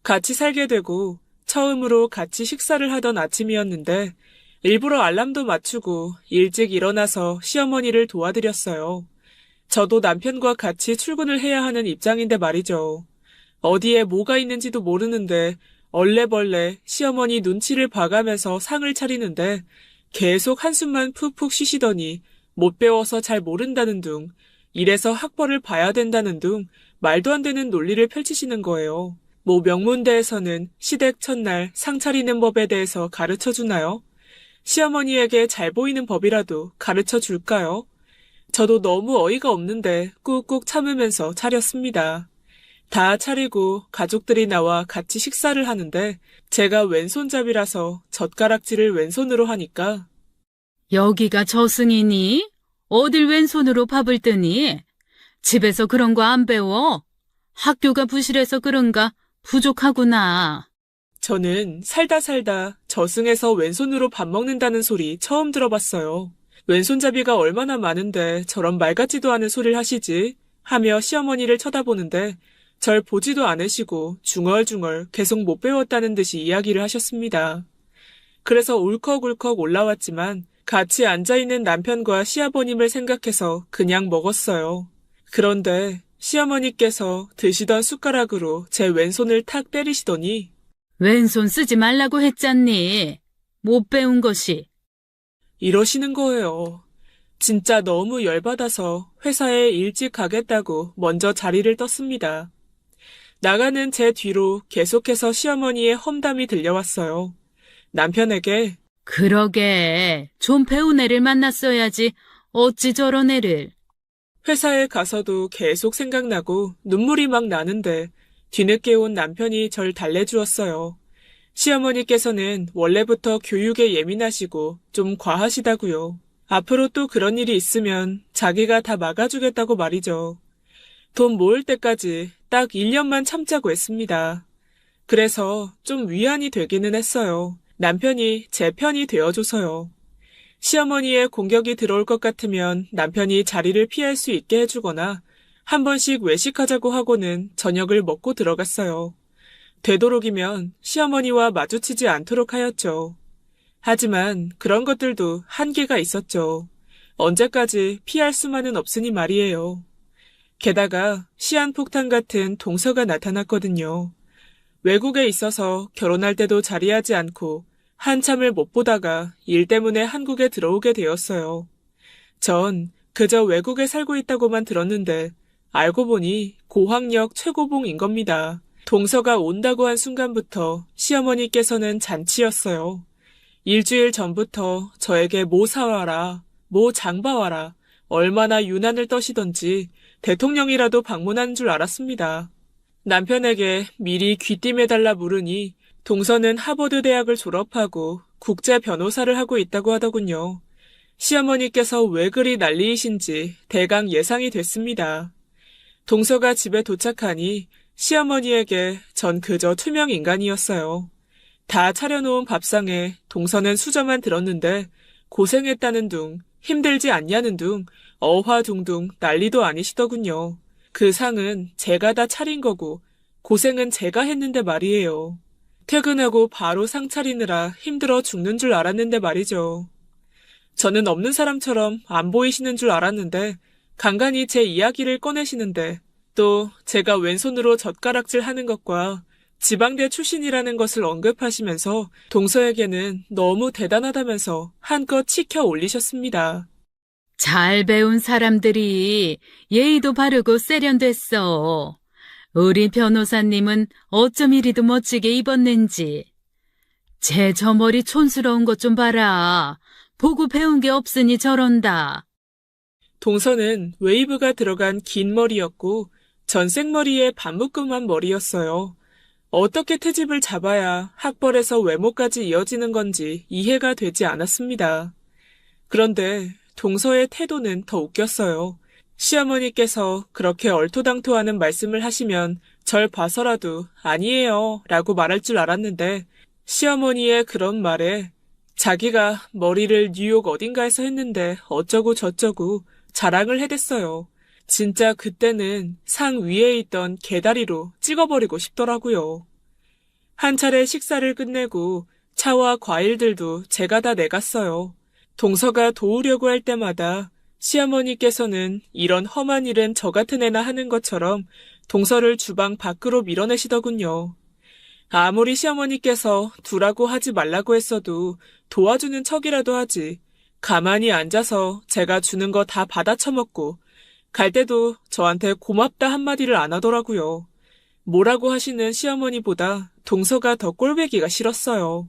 같이 살게 되고 처음으로 같이 식사를 하던 아침이었는데 일부러 알람도 맞추고 일찍 일어나서 시어머니를 도와드렸어요. 저도 남편과 같이 출근을 해야 하는 입장인데 말이죠. 어디에 뭐가 있는지도 모르는데 얼레벌레 시어머니 눈치를 봐가면서 상을 차리는데 계속 한숨만 푹푹 쉬시더니 못 배워서 잘 모른다는 둥, 이래서 학벌을 봐야 된다는 둥 말도 안 되는 논리를 펼치시는 거예요. 뭐 명문대에서는 시댁 첫날 상 차리는 법에 대해서 가르쳐 주나요? 시어머니에게 잘 보이는 법이라도 가르쳐 줄까요? 저도 너무 어이가 없는데 꾹꾹 참으면서 차렸습니다. 다 차리고 가족들이 나와 같이 식사를 하는데 제가 왼손잡이라서 젓가락질을 왼손으로 하니까 여기가 저승이니? 어딜 왼손으로 밥을 뜨니? 집에서 그런 거 안 배워? 학교가 부실해서 그런가 부족하구나. 저는 살다 저승에서 왼손으로 밥 먹는다는 소리 처음 들어봤어요. 왼손잡이가 얼마나 많은데 저런 말 같지도 않은 소리를 하시지? 하며 시어머니를 쳐다보는데 절 보지도 않으시고 중얼중얼 계속 못 배웠다는 듯이 이야기를 하셨습니다. 그래서 울컥울컥 올라왔지만 같이 앉아있는 남편과 시아버님을 생각해서 그냥 먹었어요. 그런데 시어머니께서 드시던 숟가락으로 제 왼손을 탁 때리시더니 왼손 쓰지 말라고 했잖니. 못 배운 것이. 이러시는 거예요. 진짜 너무 열받아서 회사에 일찍 가겠다고 먼저 자리를 떴습니다. 나가는 제 뒤로 계속해서 시어머니의 험담이 들려왔어요. 남편에게 그러게 좀 배운 애를 만났어야지 어찌 저런 애를. 회사에 가서도 계속 생각나고 눈물이 막 나는데 뒤늦게 온 남편이 절 달래주었어요. 시어머니께서는 원래부터 교육에 예민하시고 좀 과하시다고요. 앞으로 또 그런 일이 있으면 자기가 다 막아주겠다고 말이죠. 돈 모을 때까지 딱 1년만 참자고 했습니다. 그래서 좀 위안이 되기는 했어요. 남편이 제 편이 되어줘서요. 시어머니의 공격이 들어올 것 같으면 남편이 자리를 피할 수 있게 해주거나 한 번씩 외식하자고 하고는 저녁을 먹고 들어갔어요. 되도록이면 시어머니와 마주치지 않도록 하였죠. 하지만 그런 것들도 한계가 있었죠. 언제까지 피할 수만은 없으니 말이에요. 게다가 시한폭탄 같은 동서가 나타났거든요. 외국에 있어서 결혼할 때도 자리하지 않고 한참을 못 보다가 일 때문에 한국에 들어오게 되었어요. 전 그저 외국에 살고 있다고만 들었는데 알고 보니 고학력 최고봉인 겁니다. 동서가 온다고 한 순간부터 시어머니께서는 잔치였어요. 일주일 전부터 저에게 뭐 사와라, 뭐 장봐와라, 얼마나 유난을 떠시던지 대통령이라도 방문한 줄 알았습니다. 남편에게 미리 귀띔해달라 물으니 동서는 하버드 대학을 졸업하고 국제 변호사를 하고 있다고 하더군요. 시어머니께서 왜 그리 난리이신지 대강 예상이 됐습니다. 동서가 집에 도착하니 시어머니에게 전 그저 투명 인간이었어요. 다 차려놓은 밥상에 동서는 수저만 들었는데 고생했다는 둥, 힘들지 않냐는 둥, 어화둥둥 난리도 아니시더군요. 그 상은 제가 다 차린 거고 고생은 제가 했는데 말이에요. 퇴근하고 바로 상 차리느라 힘들어 죽는 줄 알았는데 말이죠. 저는 없는 사람처럼 안 보이시는 줄 알았는데 간간히 제 이야기를 꺼내시는데 또 제가 왼손으로 젓가락질 하는 것과 지방대 출신이라는 것을 언급하시면서 동서에게는 너무 대단하다면서 한껏 치켜 올리셨습니다. 잘 배운 사람들이 예의도 바르고 세련됐어. 우리 변호사님은 어쩜 이리도 멋지게 입었는지. 제 저 머리 촌스러운 것 좀 봐라. 보고 배운 게 없으니 저런다. 동서는 웨이브가 들어간 긴 머리였고 전 생머리에 반묶음한 머리였어요. 어떻게 트집을 잡아야 학벌에서 외모까지 이어지는 건지 이해가 되지 않았습니다. 그런데 동서의 태도는 더 웃겼어요. 시어머니께서 그렇게 얼토당토하는 말씀을 하시면 절 봐서라도 아니에요 라고 말할 줄 알았는데 시어머니의 그런 말에 자기가 머리를 뉴욕 어딘가에서 했는데 어쩌고 저쩌고 자랑을 해댔어요. 진짜 그때는 상 위에 있던 개다리로 찍어버리고 싶더라고요. 한 차례 식사를 끝내고 차와 과일들도 제가 다 내갔어요. 동서가 도우려고 할 때마다 시어머니께서는 이런 험한 일은 저 같은 애나 하는 것처럼 동서를 주방 밖으로 밀어내시더군요. 아무리 시어머니께서 두라고 하지 말라고 했어도 도와주는 척이라도 하지. 가만히 앉아서 제가 주는 거 다 받아 처먹고 갈 때도 저한테 고맙다 한마디를 안 하더라고요. 뭐라고 하시는 시어머니보다 동서가 더 꼴보기가 싫었어요.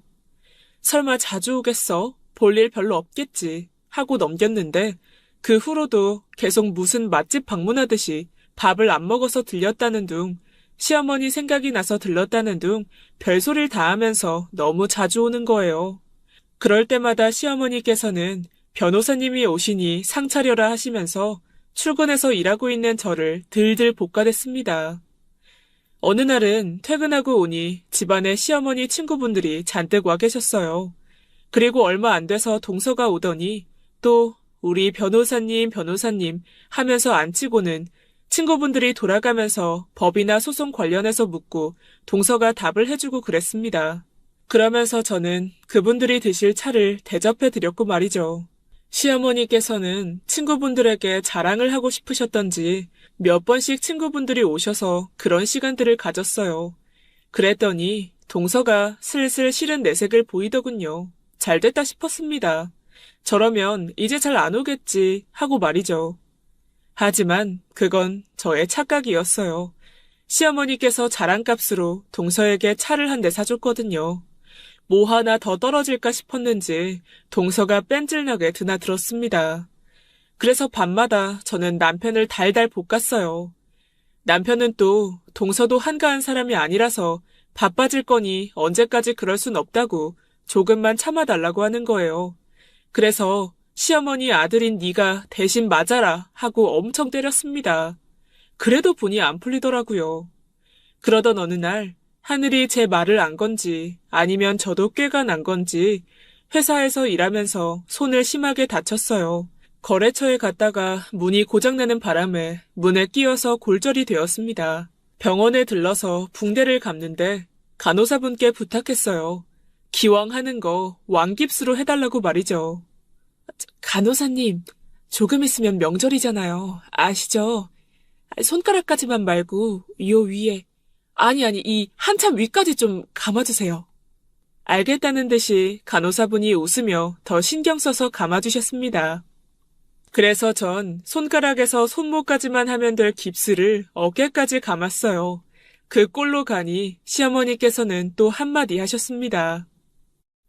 설마 자주 오겠어? 볼일 별로 없겠지 하고 넘겼는데 그 후로도 계속 무슨 맛집 방문하듯이 밥을 안 먹어서 들렸다는 둥, 시어머니 생각이 나서 들렀다는 둥 별소리를 다 하면서 너무 자주 오는 거예요. 그럴 때마다 시어머니께서는 변호사님이 오시니 상 차려라 하시면서 출근해서 일하고 있는 저를 들들 볶아댔습니다. 어느 날은 퇴근하고 오니 집안에 시어머니 친구분들이 잔뜩 와 계셨어요. 그리고 얼마 안 돼서 동서가 오더니 또 우리 변호사님 하면서 앉히고는 친구분들이 돌아가면서 법이나 소송 관련해서 묻고 동서가 답을 해주고 그랬습니다. 그러면서 저는 그분들이 드실 차를 대접해 드렸고 말이죠. 시어머니께서는 친구분들에게 자랑을 하고 싶으셨던지 몇 번씩 친구분들이 오셔서 그런 시간들을 가졌어요. 그랬더니 동서가 슬슬 싫은 내색을 보이더군요. 잘 됐다 싶었습니다. 저러면 이제 잘 안 오겠지 하고 말이죠. 하지만 그건 저의 착각이었어요. 시어머니께서 자랑값으로 동서에게 차를 한 대 사줬거든요. 뭐 하나 더 떨어질까 싶었는지 동서가 뺀질나게 드나들었습니다. 그래서 밤마다 저는 남편을 달달 볶았어요. 남편은 또 동서도 한가한 사람이 아니라서 바빠질 거니 언제까지 그럴 순 없다고 조금만 참아달라고 하는 거예요. 그래서 시어머니 아들인 네가 대신 맞아라 하고 엄청 때렸습니다. 그래도 분이 안 풀리더라고요. 그러던 어느 날 하늘이 제 말을 안 건지 아니면 저도 꾀가 난 건지 회사에서 일하면서 손을 심하게 다쳤어요. 거래처에 갔다가 문이 고장나는 바람에 문에 끼어서 골절이 되었습니다. 병원에 들러서 붕대를 감는데 간호사분께 부탁했어요. 기왕 하는 거 왕깁스로 해달라고 말이죠. 간호사님, 조금 있으면 명절이잖아요. 아시죠? 손가락까지만 말고 요 위에, 아니 이 한참 위까지 좀 감아주세요. 알겠다는 듯이 간호사분이 웃으며 더 신경 써서 감아주셨습니다. 그래서 전 손가락에서 손목까지만 하면 될 깁스를 어깨까지 감았어요. 그 꼴로 가니 시어머니께서는 또 한마디 하셨습니다.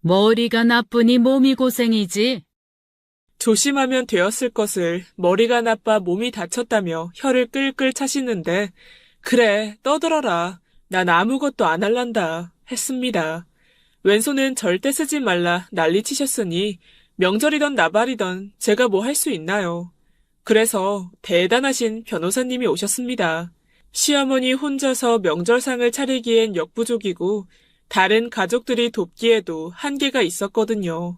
머리가 나쁘니 몸이 고생이지. 조심하면 되었을 것을 머리가 나빠 몸이 다쳤다며 혀를 끌끌 차시는데 그래 떠들어라. 난 아무것도 안 할란다 했습니다. 왼손은 절대 쓰지 말라 난리치셨으니 명절이던 나발이던 제가 뭐 할 수 있나요. 그래서 대단하신 변호사님이 오셨습니다. 시어머니 혼자서 명절상을 차리기엔 역부족이고 다른 가족들이 돕기에도 한계가 있었거든요.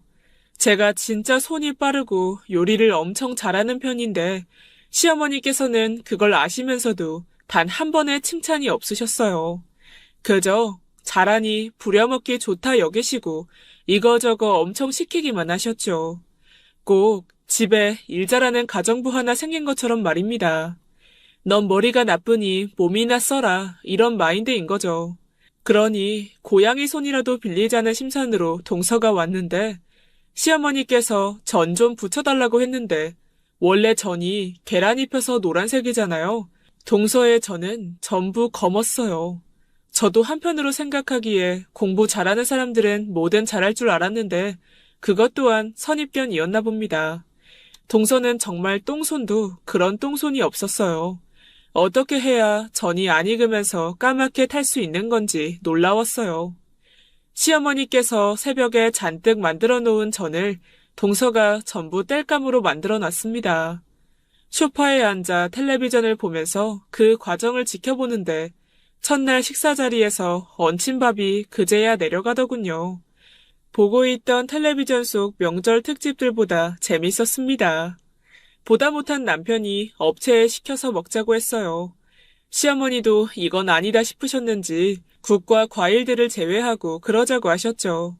제가 진짜 손이 빠르고 요리를 엄청 잘하는 편인데 시어머니께서는 그걸 아시면서도 단 한 번의 칭찬이 없으셨어요. 그저 잘하니 부려먹기 좋다 여기시고 이거저거 엄청 시키기만 하셨죠. 꼭 집에 일 잘하는 가정부 하나 생긴 것처럼 말입니다. 넌 머리가 나쁘니 몸이나 써라 이런 마인드인 거죠. 그러니 고양이 손이라도 빌리자는 심산으로 동서가 왔는데 시어머니께서 전 좀 붙여달라고 했는데 원래 전이 계란 입혀서 노란색이잖아요. 동서의 전은 전부 검었어요. 저도 한편으로 생각하기에 공부 잘하는 사람들은 뭐든 잘할 줄 알았는데 그것 또한 선입견이었나 봅니다. 동서는 정말 똥손도 그런 똥손이 없었어요. 어떻게 해야 전이 안 익으면서 까맣게 탈 수 있는 건지 놀라웠어요. 시어머니께서 새벽에 잔뜩 만들어 놓은 전을 동서가 전부 땔감으로 만들어 놨습니다. 소파에 앉아 텔레비전을 보면서 그 과정을 지켜보는데 첫날 식사 자리에서 얹힌 밥이 그제야 내려가더군요. 보고 있던 텔레비전 속 명절 특집들보다 재밌었습니다. 보다 못한 남편이 업체에 시켜서 먹자고 했어요. 시어머니도 이건 아니다 싶으셨는지 국과 과일들을 제외하고 그러자고 하셨죠.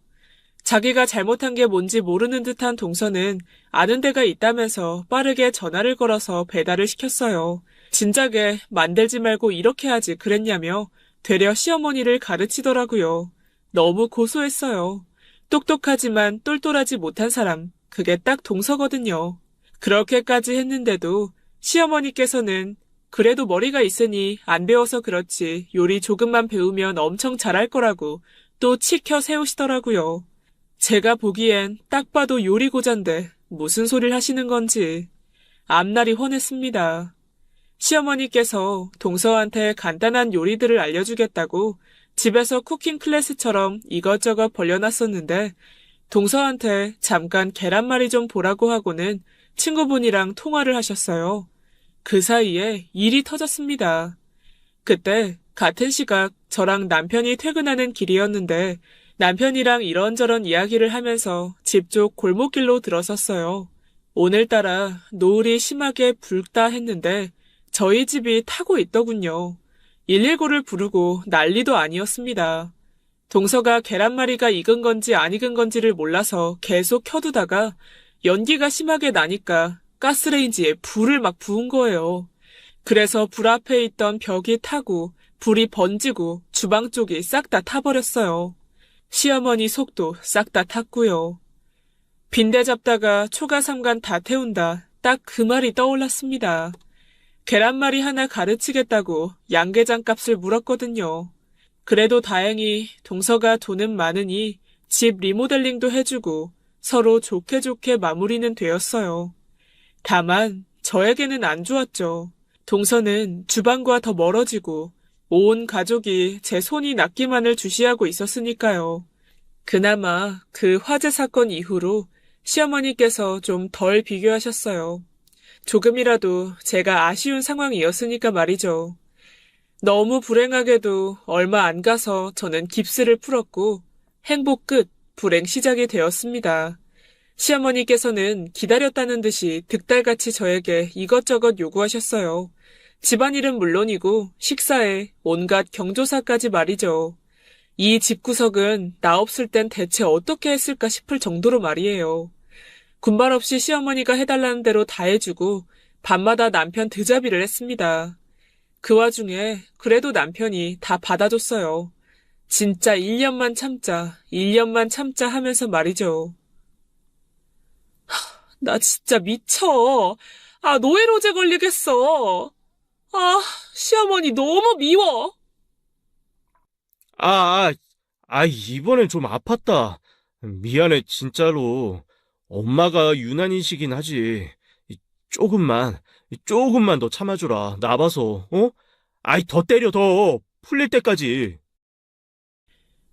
자기가 잘못한 게 뭔지 모르는 듯한 동서는 아는 데가 있다면서 빠르게 전화를 걸어서 배달을 시켰어요. 진작에 만들지 말고 이렇게 하지 그랬냐며 되려 시어머니를 가르치더라고요. 너무 고소했어요. 똑똑하지만 똘똘하지 못한 사람, 그게 딱 동서거든요. 그렇게까지 했는데도 시어머니께서는 그래도 머리가 있으니 안 배워서 그렇지 요리 조금만 배우면 엄청 잘할 거라고 또 치켜 세우시더라고요. 제가 보기엔 딱 봐도 요리 고잔데 무슨 소리를 하시는 건지 앞날이 훤했습니다. 시어머니께서 동서한테 간단한 요리들을 알려주겠다고 집에서 쿠킹 클래스처럼 이것저것 벌려놨었는데 동서한테 잠깐 계란말이 좀 보라고 하고는 친구분이랑 통화를 하셨어요. 그 사이에 일이 터졌습니다. 그때 같은 시각 저랑 남편이 퇴근하는 길이었는데 남편이랑 이런저런 이야기를 하면서 집 쪽 골목길로 들어섰어요. 오늘따라 노을이 심하게 붉다 했는데 저희 집이 타고 있더군요. 119를 부르고 난리도 아니었습니다. 동서가 계란말이가 익은 건지 안 익은 건지를 몰라서 계속 켜두다가 연기가 심하게 나니까 가스레인지에 불을 막 부은 거예요. 그래서 불 앞에 있던 벽이 타고 불이 번지고 주방 쪽이 싹 다 타버렸어요. 시어머니 속도 싹 다 탔고요. 빈대 잡다가 초가삼간 다 태운다. 딱 그 말이 떠올랐습니다. 계란말이 하나 가르치겠다고 양계장 값을 물었거든요. 그래도 다행히 동서가 돈은 많으니 집 리모델링도 해주고 서로 좋게 좋게 마무리는 되었어요. 다만 저에게는 안 좋았죠. 동서는 주방과 더 멀어지고 온 가족이 제 손이 낫기만을 주시하고 있었으니까요. 그나마 그 화재 사건 이후로 시어머니께서 좀 덜 비교하셨어요. 조금이라도 제가 아쉬운 상황이었으니까 말이죠. 너무 불행하게도 얼마 안 가서 저는 깁스를 풀었고 행복 끝, 불행 시작이 되었습니다. 시어머니께서는 기다렸다는 듯이 득달같이 저에게 이것저것 요구하셨어요. 집안일은 물론이고 식사에 온갖 경조사까지 말이죠. 이 집구석은 나 없을 땐 대체 어떻게 했을까 싶을 정도로 말이에요. 군말 없이 시어머니가 해달라는 대로 다 해주고 밤마다 남편 드자비를 했습니다. 그 와중에 그래도 남편이 다 받아줬어요. 진짜 1년만 참자, 1년만 참자 하면서 말이죠. 나 진짜 미쳐. 노이로제 걸리겠어. 시어머니 너무 미워. 이번엔 좀 아팠다. 미안해, 진짜로. 엄마가 유난인시긴 하지. 조금만 더 참아주라. 나봐서, 어? 더 때려, 더. 풀릴 때까지.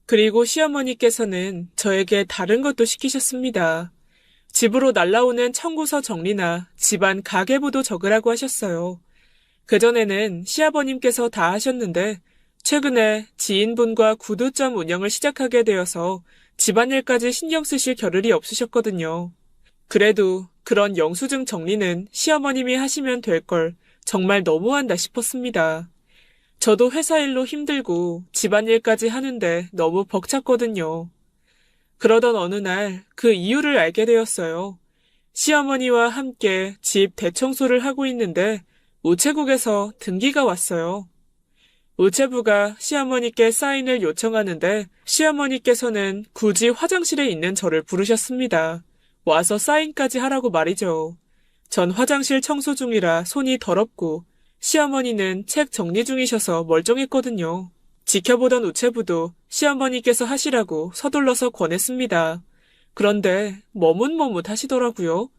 그리고 시어머니께서는 저에게 다른 것도 시키셨습니다. 집으로 날라오는 청구서 정리나 집안 가계부도 적으라고 하셨어요. 그전에는 시아버님께서 다 하셨는데 최근에 지인분과 구두점 운영을 시작하게 되어서 집안일까지 신경 쓰실 겨를이 없으셨거든요. 그래도 그런 영수증 정리는 시어머님이 하시면 될 걸 정말 너무한다 싶었습니다. 저도 회사 일로 힘들고 집안일까지 하는데 너무 벅찼거든요. 그러던 어느 날 그 이유를 알게 되었어요. 시어머니와 함께 집 대청소를 하고 있는데 우체국에서 등기가 왔어요. 우체부가 시어머니께 사인을 요청하는데 시어머니께서는 굳이 화장실에 있는 저를 부르셨습니다. 와서 사인까지 하라고 말이죠. 전 화장실 청소 중이라 손이 더럽고 시어머니는 책 정리 중이셔서 멀쩡했거든요. 지켜보던 우체부도 시어머니께서 하시라고 서둘러서 권했습니다. 그런데 머뭇머뭇 하시더라고요.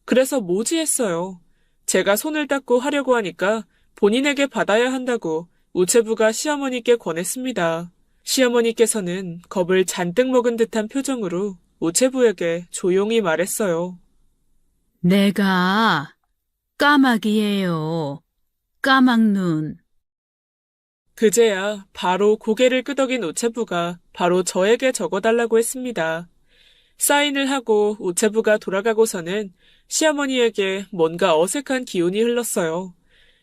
그래서 뭐지 했어요. 제가 손을 닦고 하려고 하니까 본인에게 받아야 한다고 우체부가 시어머니께 권했습니다. 시어머니께서는 겁을 잔뜩 먹은 듯한 표정으로 우체부에게 조용히 말했어요. 내가 까마귀예요. 까막눈. 그제야 바로 고개를 끄덕인 우체부가 바로 저에게 적어달라고 했습니다. 사인을 하고 우체부가 돌아가고서는 시어머니에게 뭔가 어색한 기운이 흘렀어요.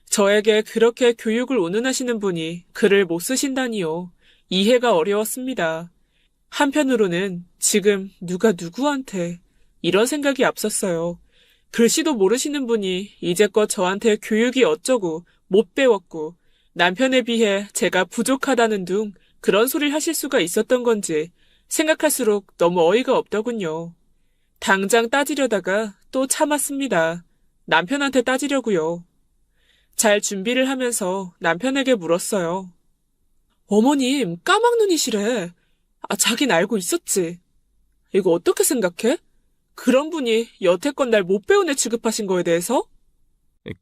저에게 그렇게 교육을 운운하시는 분이 글을 못 쓰신다니요. 이해가 어려웠습니다. 한편으로는 지금 누가 누구한테 이런 생각이 앞섰어요. 글씨도 모르시는 분이 이제껏 저한테 교육이 어쩌고 못 배웠고 남편에 비해 제가 부족하다는 둥 그런 소리를 하실 수가 있었던 건지 생각할수록 너무 어이가 없더군요. 당장 따지려다가 또 참았습니다. 남편한테 따지려고요. 잘 준비를 하면서 남편에게 물었어요. 어머님, 까막눈이시래. 자긴 알고 있었지. 이거 어떻게 생각해? 그런 분이 여태껏 날 못 배운 애 취급하신 거에 대해서?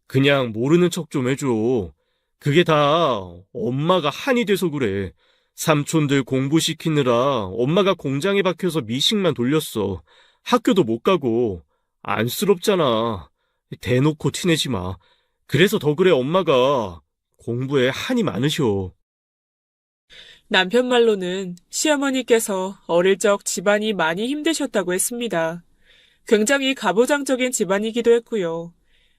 그냥 모르는 척 좀 해줘. 그게 다 엄마가 한이 돼서 그래. 삼촌들 공부시키느라 엄마가 공장에 박혀서 미식만 돌렸어. 학교도 못 가고. 안쓰럽잖아. 대놓고 티내지 마. 그래서 더 그래 엄마가 공부에 한이 많으셔. 남편 말로는 시어머니께서 어릴 적 집안이 많이 힘드셨다고 했습니다. 굉장히 가부장적인 집안이기도 했고요.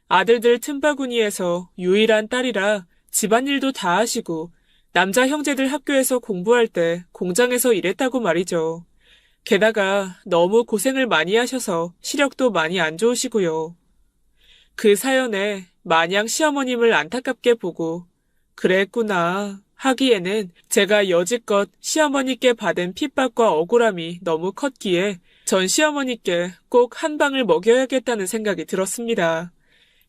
아들들 틈바구니에서 유일한 딸이라 집안일도 다 하시고 남자 형제들 학교에서 공부할 때 공장에서 일했다고 말이죠. 게다가 너무 고생을 많이 하셔서 시력도 많이 안 좋으시고요. 그 사연에 마냥 시어머님을 안타깝게 보고 그랬구나 하기에는 제가 여지껏 시어머니께 받은 핍박과 억울함이 너무 컸기에 전 시어머니께 꼭 한 방을 먹여야겠다는 생각이 들었습니다.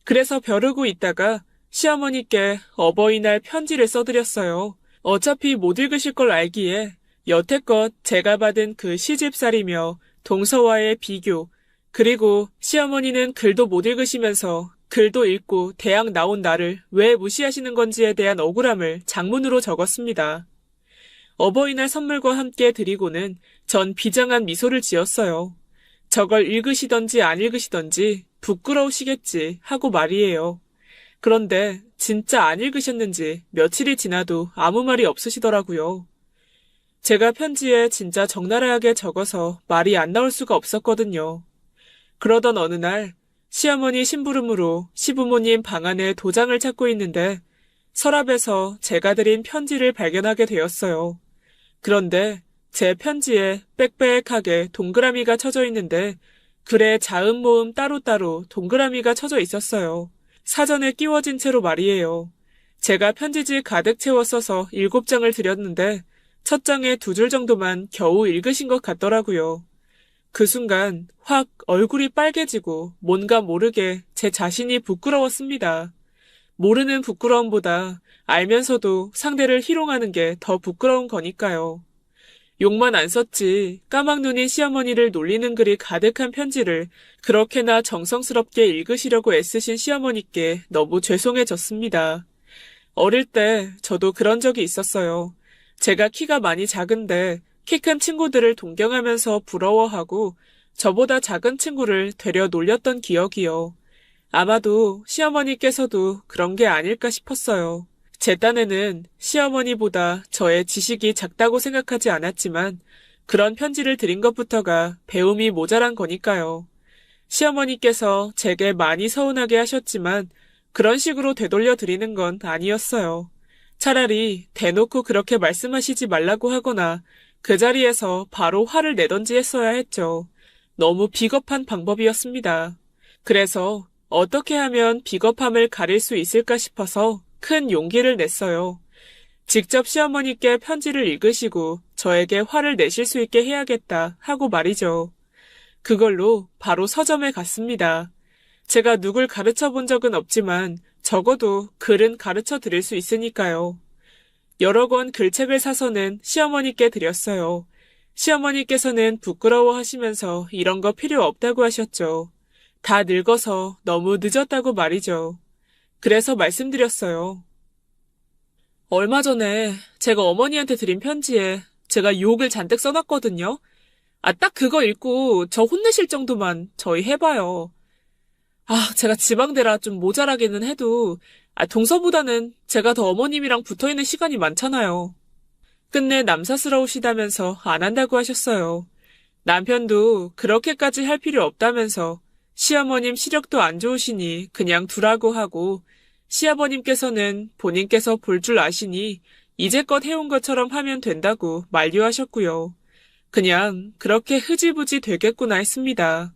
그래서 벼르고 있다가 시어머니께 어버이날 편지를 써드렸어요. 어차피 못 읽으실 걸 알기에 여태껏 제가 받은 그 시집살이며 동서와의 비교, 그리고 시어머니는 글도 못 읽으시면서 글도 읽고 대학 나온 나를 왜 무시하시는 건지에 대한 억울함을 장문으로 적었습니다. 어버이날 선물과 함께 드리고는 전 비장한 미소를 지었어요. 저걸 읽으시던지 안 읽으시던지 부끄러우시겠지 하고 말이에요. 그런데 진짜 안 읽으셨는지 며칠이 지나도 아무 말이 없으시더라고요. 제가 편지에 진짜 적나라하게 적어서 말이 안 나올 수가 없었거든요. 그러던 어느 날 시어머니 심부름으로 시부모님 방 안에 도장을 찾고 있는데 서랍에서 제가 드린 편지를 발견하게 되었어요. 그런데 제 편지에 빽빽하게 동그라미가 쳐져 있는데 글에 자음 모음 따로따로 동그라미가 쳐져 있었어요. 사전에 끼워진 채로 말이에요. 제가 편지지 가득 채워 써서 7장을 드렸는데 첫 장에 2줄 정도만 겨우 읽으신 것 같더라고요. 그 순간 확 얼굴이 빨개지고 뭔가 모르게 제 자신이 부끄러웠습니다. 모르는 부끄러움보다 알면서도 상대를 희롱하는 게 더 부끄러운 거니까요. 욕만 안 썼지 까막눈인 시어머니를 놀리는 글이 가득한 편지를 그렇게나 정성스럽게 읽으시려고 애쓰신 시어머니께 너무 죄송해졌습니다. 어릴 때 저도 그런 적이 있었어요. 제가 키가 많이 작은데 키 큰 친구들을 동경하면서 부러워하고 저보다 작은 친구를 되려 놀렸던 기억이요. 아마도 시어머니께서도 그런 게 아닐까 싶었어요. 제 딴에는 시어머니보다 저의 지식이 작다고 생각하지 않았지만 그런 편지를 드린 것부터가 배움이 모자란 거니까요. 시어머니께서 제게 많이 서운하게 하셨지만 그런 식으로 되돌려 드리는 건 아니었어요. 차라리 대놓고 그렇게 말씀하시지 말라고 하거나 그 자리에서 바로 화를 내던지 했어야 했죠. 너무 비겁한 방법이었습니다. 그래서 어떻게 하면 비겁함을 가릴 수 있을까 싶어서 큰 용기를 냈어요. 직접 시어머니께 편지를 읽으시고 저에게 화를 내실 수 있게 해야겠다 하고 말이죠. 그걸로 바로 서점에 갔습니다. 제가 누굴 가르쳐 본 적은 없지만 적어도 글은 가르쳐 드릴 수 있으니까요. 여러 권 글책을 사서는 시어머니께 드렸어요. 시어머니께서는 부끄러워하시면서 이런 거 필요 없다고 하셨죠. 다 늙어서 너무 늦었다고 말이죠. 그래서 말씀드렸어요. 얼마 전에 제가 어머니한테 드린 편지에 제가 욕을 잔뜩 써놨거든요. 딱 그거 읽고 저 혼내실 정도만 저희 해봐요. 제가 지방대라 좀 모자라기는 해도 동서보다는 제가 더 어머님이랑 붙어있는 시간이 많잖아요. 끝내 남사스러우시다면서 안 한다고 하셨어요. 남편도 그렇게까지 할 필요 없다면서 시어머님 시력도 안 좋으시니 그냥 두라고 하고 시아버님께서는 본인께서 볼 줄 아시니 이제껏 해온 것처럼 하면 된다고 만류하셨고요. 그냥 그렇게 흐지부지 되겠구나 했습니다.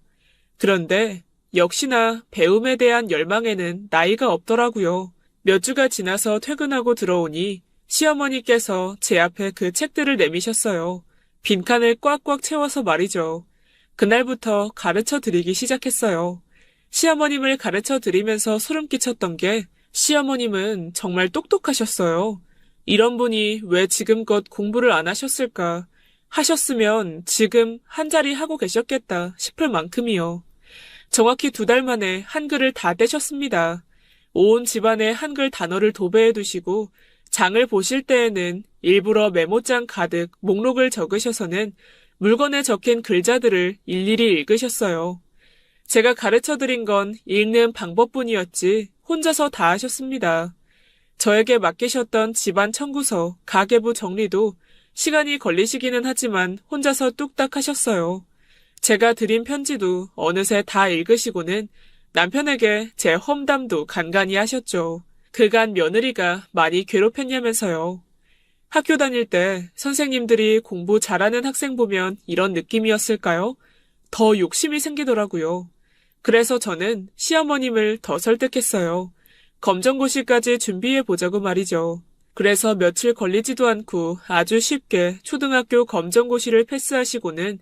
그런데 역시나 배움에 대한 열망에는 나이가 없더라고요. 몇 주가 지나서 퇴근하고 들어오니 시어머니께서 제 앞에 그 책들을 내미셨어요. 빈칸을 꽉꽉 채워서 말이죠. 그날부터 가르쳐 드리기 시작했어요. 시어머님을 가르쳐 드리면서 소름 끼쳤던 게 시어머님은 정말 똑똑하셨어요. 이런 분이 왜 지금껏 공부를 안 하셨을까? 하셨으면 지금 한자리 하고 계셨겠다 싶을 만큼이요. 정확히 2달 만에 한글을 다 떼셨습니다. 온 집안에 한글 단어를 도배해 두시고 장을 보실 때에는 일부러 메모장 가득 목록을 적으셔서는 물건에 적힌 글자들을 일일이 읽으셨어요. 제가 가르쳐드린 건 읽는 방법뿐이었지 혼자서 다 하셨습니다. 저에게 맡기셨던 집안 청구서, 가계부 정리도 시간이 걸리시기는 하지만 혼자서 뚝딱 하셨어요. 제가 드린 편지도 어느새 다 읽으시고는 남편에게 제 험담도 간간히 하셨죠. 그간 며느리가 많이 괴롭혔냐면서요. 학교 다닐 때 선생님들이 공부 잘하는 학생 보면 이런 느낌이었을까요? 더 욕심이 생기더라고요. 그래서 저는 시어머님을 더 설득했어요. 검정고시까지 준비해보자고 말이죠. 그래서 며칠 걸리지도 않고 아주 쉽게 초등학교 검정고시를 패스하시고는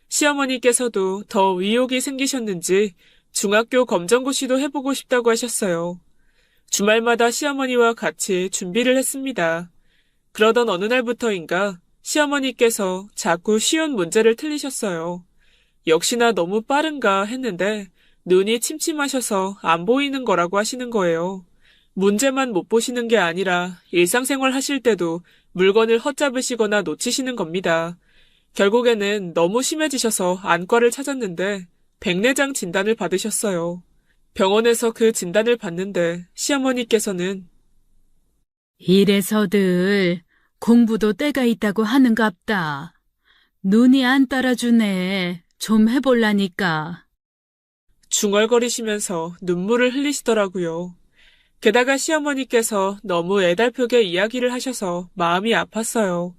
시어머니께서도 더 의욕이 생기셨는지 중학교 검정고시도 해보고 싶다고 하셨어요. 주말마다 시어머니와 같이 준비를 했습니다. 그러던 어느 날부터인가 시어머니께서 자꾸 쉬운 문제를 틀리셨어요. 역시나 너무 빠른가 했는데 눈이 침침하셔서 안 보이는 거라고 하시는 거예요. 문제만 못 보시는 게 아니라 일상생활 하실 때도 물건을 헛잡으시거나 놓치시는 겁니다. 결국에는 너무 심해지셔서 안과를 찾았는데 백내장 진단을 받으셨어요. 병원에서 그 진단을 받는데 시어머니께서는 이래서들 공부도 때가 있다고 하는갑다. 눈이 안 따라주네. 좀 해볼라니까. 중얼거리시면서 눈물을 흘리시더라고요. 게다가 시어머니께서 너무 애달프게 이야기를 하셔서 마음이 아팠어요.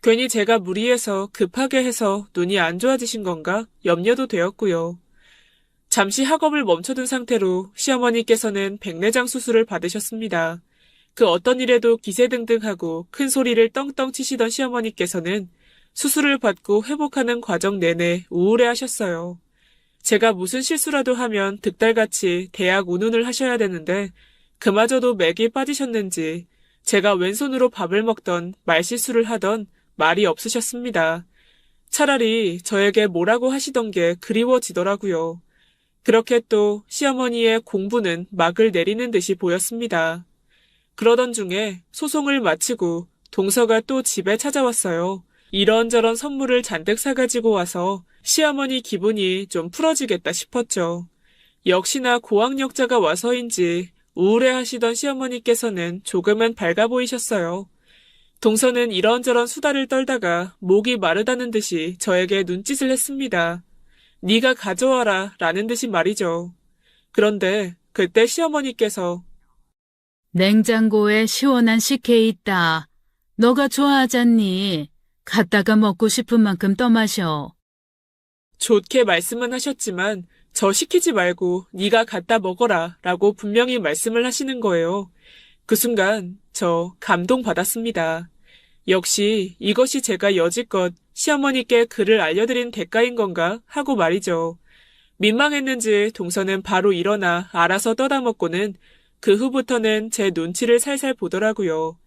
괜히 제가 무리해서 급하게 해서 눈이 안 좋아지신 건가 염려도 되었고요. 잠시 학업을 멈춰둔 상태로 시어머니께서는 백내장 수술을 받으셨습니다. 그 어떤 일에도 기세등등하고 큰 소리를 떵떵 치시던 시어머니께서는 수술을 받고 회복하는 과정 내내 우울해하셨어요. 제가 무슨 실수라도 하면 득달같이 대학 운운을 하셔야 되는데 그마저도 맥이 빠지셨는지 제가 왼손으로 밥을 먹던 말실수를 하던 말이 없으셨습니다. 차라리 저에게 뭐라고 하시던 게 그리워지더라고요. 그렇게 또 시어머니의 공부는 막을 내리는 듯이 보였습니다. 그러던 중에 소송을 마치고 동서가 또 집에 찾아왔어요. 이런저런 선물을 잔뜩 사가지고 와서 시어머니 기분이 좀 풀어지겠다 싶었죠. 역시나 고학력자가 와서인지 우울해하시던 시어머니께서는 조금은 밝아 보이셨어요. 동서는 이런저런 수다를 떨다가 목이 마르다는 듯이 저에게 눈짓을 했습니다. 네가 가져와라 라는 듯이 말이죠. 그런데 그때 시어머니께서 냉장고에 시원한 식혜 있다. 너가 좋아하잖니. 갖다가 먹고 싶은 만큼 떠마셔. 좋게 말씀은 하셨지만 저 시키지 말고 네가 갖다 먹어라 라고 분명히 말씀을 하시는 거예요. 그 순간 저 감동받았습니다. 역시 이것이 제가 여지껏 시어머니께 글을 알려드린 대가인 건가 하고 말이죠. 민망했는지 동서는 바로 일어나 알아서 떠다먹고는 그 후부터는 제 눈치를 살살 보더라고요.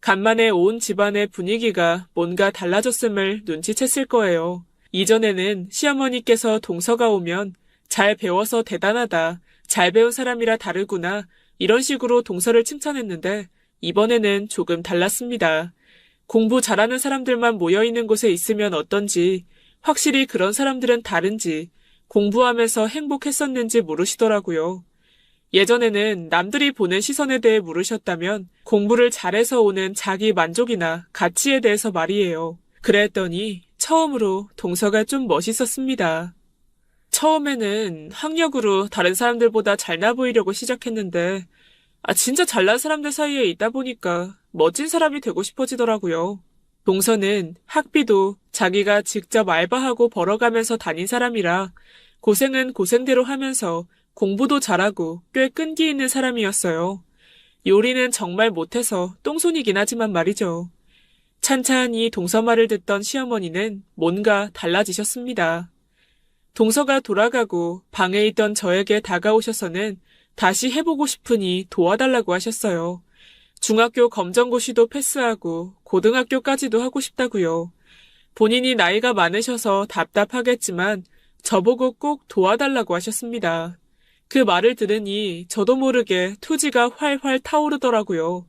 간만에 온 집안의 분위기가 뭔가 달라졌음을 눈치챘을 거예요. 이전에는 시어머니께서 동서가 오면 잘 배워서 대단하다, 잘 배운 사람이라 다르구나 이런 식으로 동서를 칭찬했는데 이번에는 조금 달랐습니다. 공부 잘하는 사람들만 모여있는 곳에 있으면 어떤지, 확실히 그런 사람들은 다른지, 공부하면서 행복했었는지 물으시더라고요. 예전에는 남들이 보는 시선에 대해 물으셨다면 공부를 잘해서 오는 자기 만족이나 가치에 대해서 말이에요. 그랬더니 처음으로 동서가 좀 멋있었습니다. 처음에는 학력으로 다른 사람들보다 잘나 보이려고 시작했는데 진짜 잘난 사람들 사이에 있다 보니까 멋진 사람이 되고 싶어지더라고요. 동서는 학비도 자기가 직접 알바하고 벌어가면서 다닌 사람이라 고생은 고생대로 하면서 공부도 잘하고 꽤 끈기 있는 사람이었어요. 요리는 정말 못해서 똥손이긴 하지만 말이죠. 찬찬히 동서 말을 듣던 시어머니는 뭔가 달라지셨습니다. 동서가 돌아가고 방에 있던 저에게 다가오셔서는 다시 해보고 싶으니 도와달라고 하셨어요. 중학교 검정고시도 패스하고 고등학교까지도 하고 싶다고요. 본인이 나이가 많으셔서 답답하겠지만 저보고 꼭 도와달라고 하셨습니다. 그 말을 들으니 저도 모르게 투지가 활활 타오르더라고요.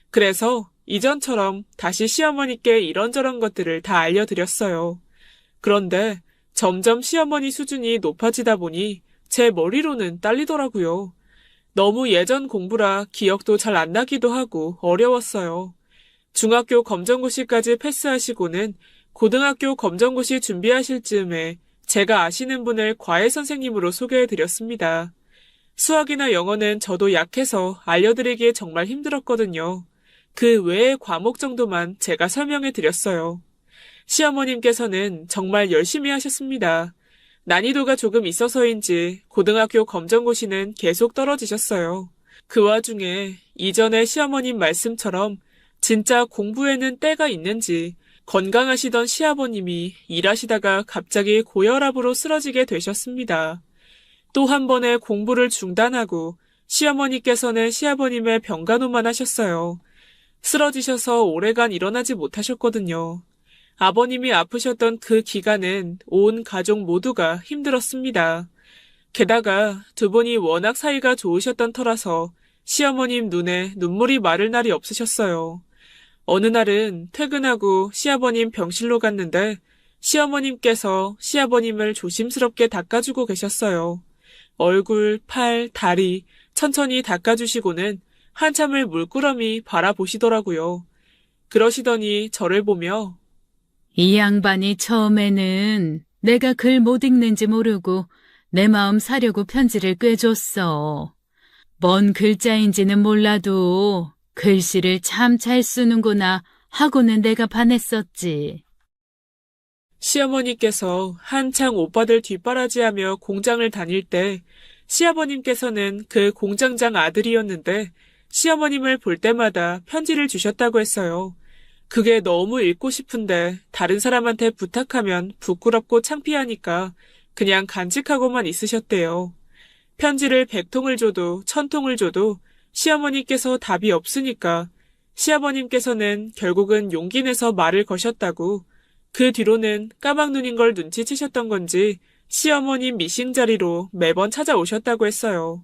그래서 이전처럼 다시 시어머니께 이런저런 것들을 다 알려드렸어요. 그런데 점점 시어머니 수준이 높아지다 보니 제 머리로는 딸리더라고요. 너무 예전 공부라 기억도 잘 안 나기도 하고 어려웠어요. 중학교 검정고시까지 패스하시고는 고등학교 검정고시 준비하실 즈음에 제가 아시는 분을 과외 선생님으로 소개해드렸습니다. 수학이나 영어는 저도 약해서 알려드리기에 정말 힘들었거든요. 그 외의 과목 정도만 제가 설명해드렸어요. 시어머님께서는 정말 열심히 하셨습니다. 난이도가 조금 있어서인지 고등학교 검정고시는 계속 떨어지셨어요. 그 와중에 이전에 시어머님 말씀처럼 진짜 공부에는 때가 있는지 건강하시던 시아버님이 일하시다가 갑자기 고혈압으로 쓰러지게 되셨습니다. 또 한 번의 공부를 중단하고 시어머니께서는 시아버님의 병간호만 하셨어요. 쓰러지셔서 오래간 일어나지 못하셨거든요. 아버님이 아프셨던 그 기간은 온 가족 모두가 힘들었습니다. 게다가 두 분이 워낙 사이가 좋으셨던 터라서 시어머님 눈에 눈물이 마를 날이 없으셨어요. 어느 날은 퇴근하고 시아버님 병실로 갔는데 시어머님께서 시아버님을 조심스럽게 닦아주고 계셨어요. 얼굴, 팔, 다리 천천히 닦아주시고는 한참을 물끄러미 바라보시더라고요. 그러시더니 저를 보며 이 양반이 처음에는 내가 글 못 읽는지 모르고 내 마음 사려고 편지를 꿰줬어. 뭔 글자인지는 몰라도 글씨를 참 잘 쓰는구나 하고는 내가 반했었지. 시어머니께서 한창 오빠들 뒷바라지하며 공장을 다닐 때 시아버님께서는 그 공장장 아들이었는데 시어머님을 볼 때마다 편지를 주셨다고 했어요. 그게 너무 읽고 싶은데 다른 사람한테 부탁하면 부끄럽고 창피하니까 그냥 간직하고만 있으셨대요. 편지를 100통을 줘도 1000통을 줘도 시어머니께서 답이 없으니까 시아버님께서는 결국은 용기 내서 말을 거셨다고. 그 뒤로는 까막눈인 걸 눈치채셨던 건지 시어머님 미싱 자리로 매번 찾아오셨다고 했어요.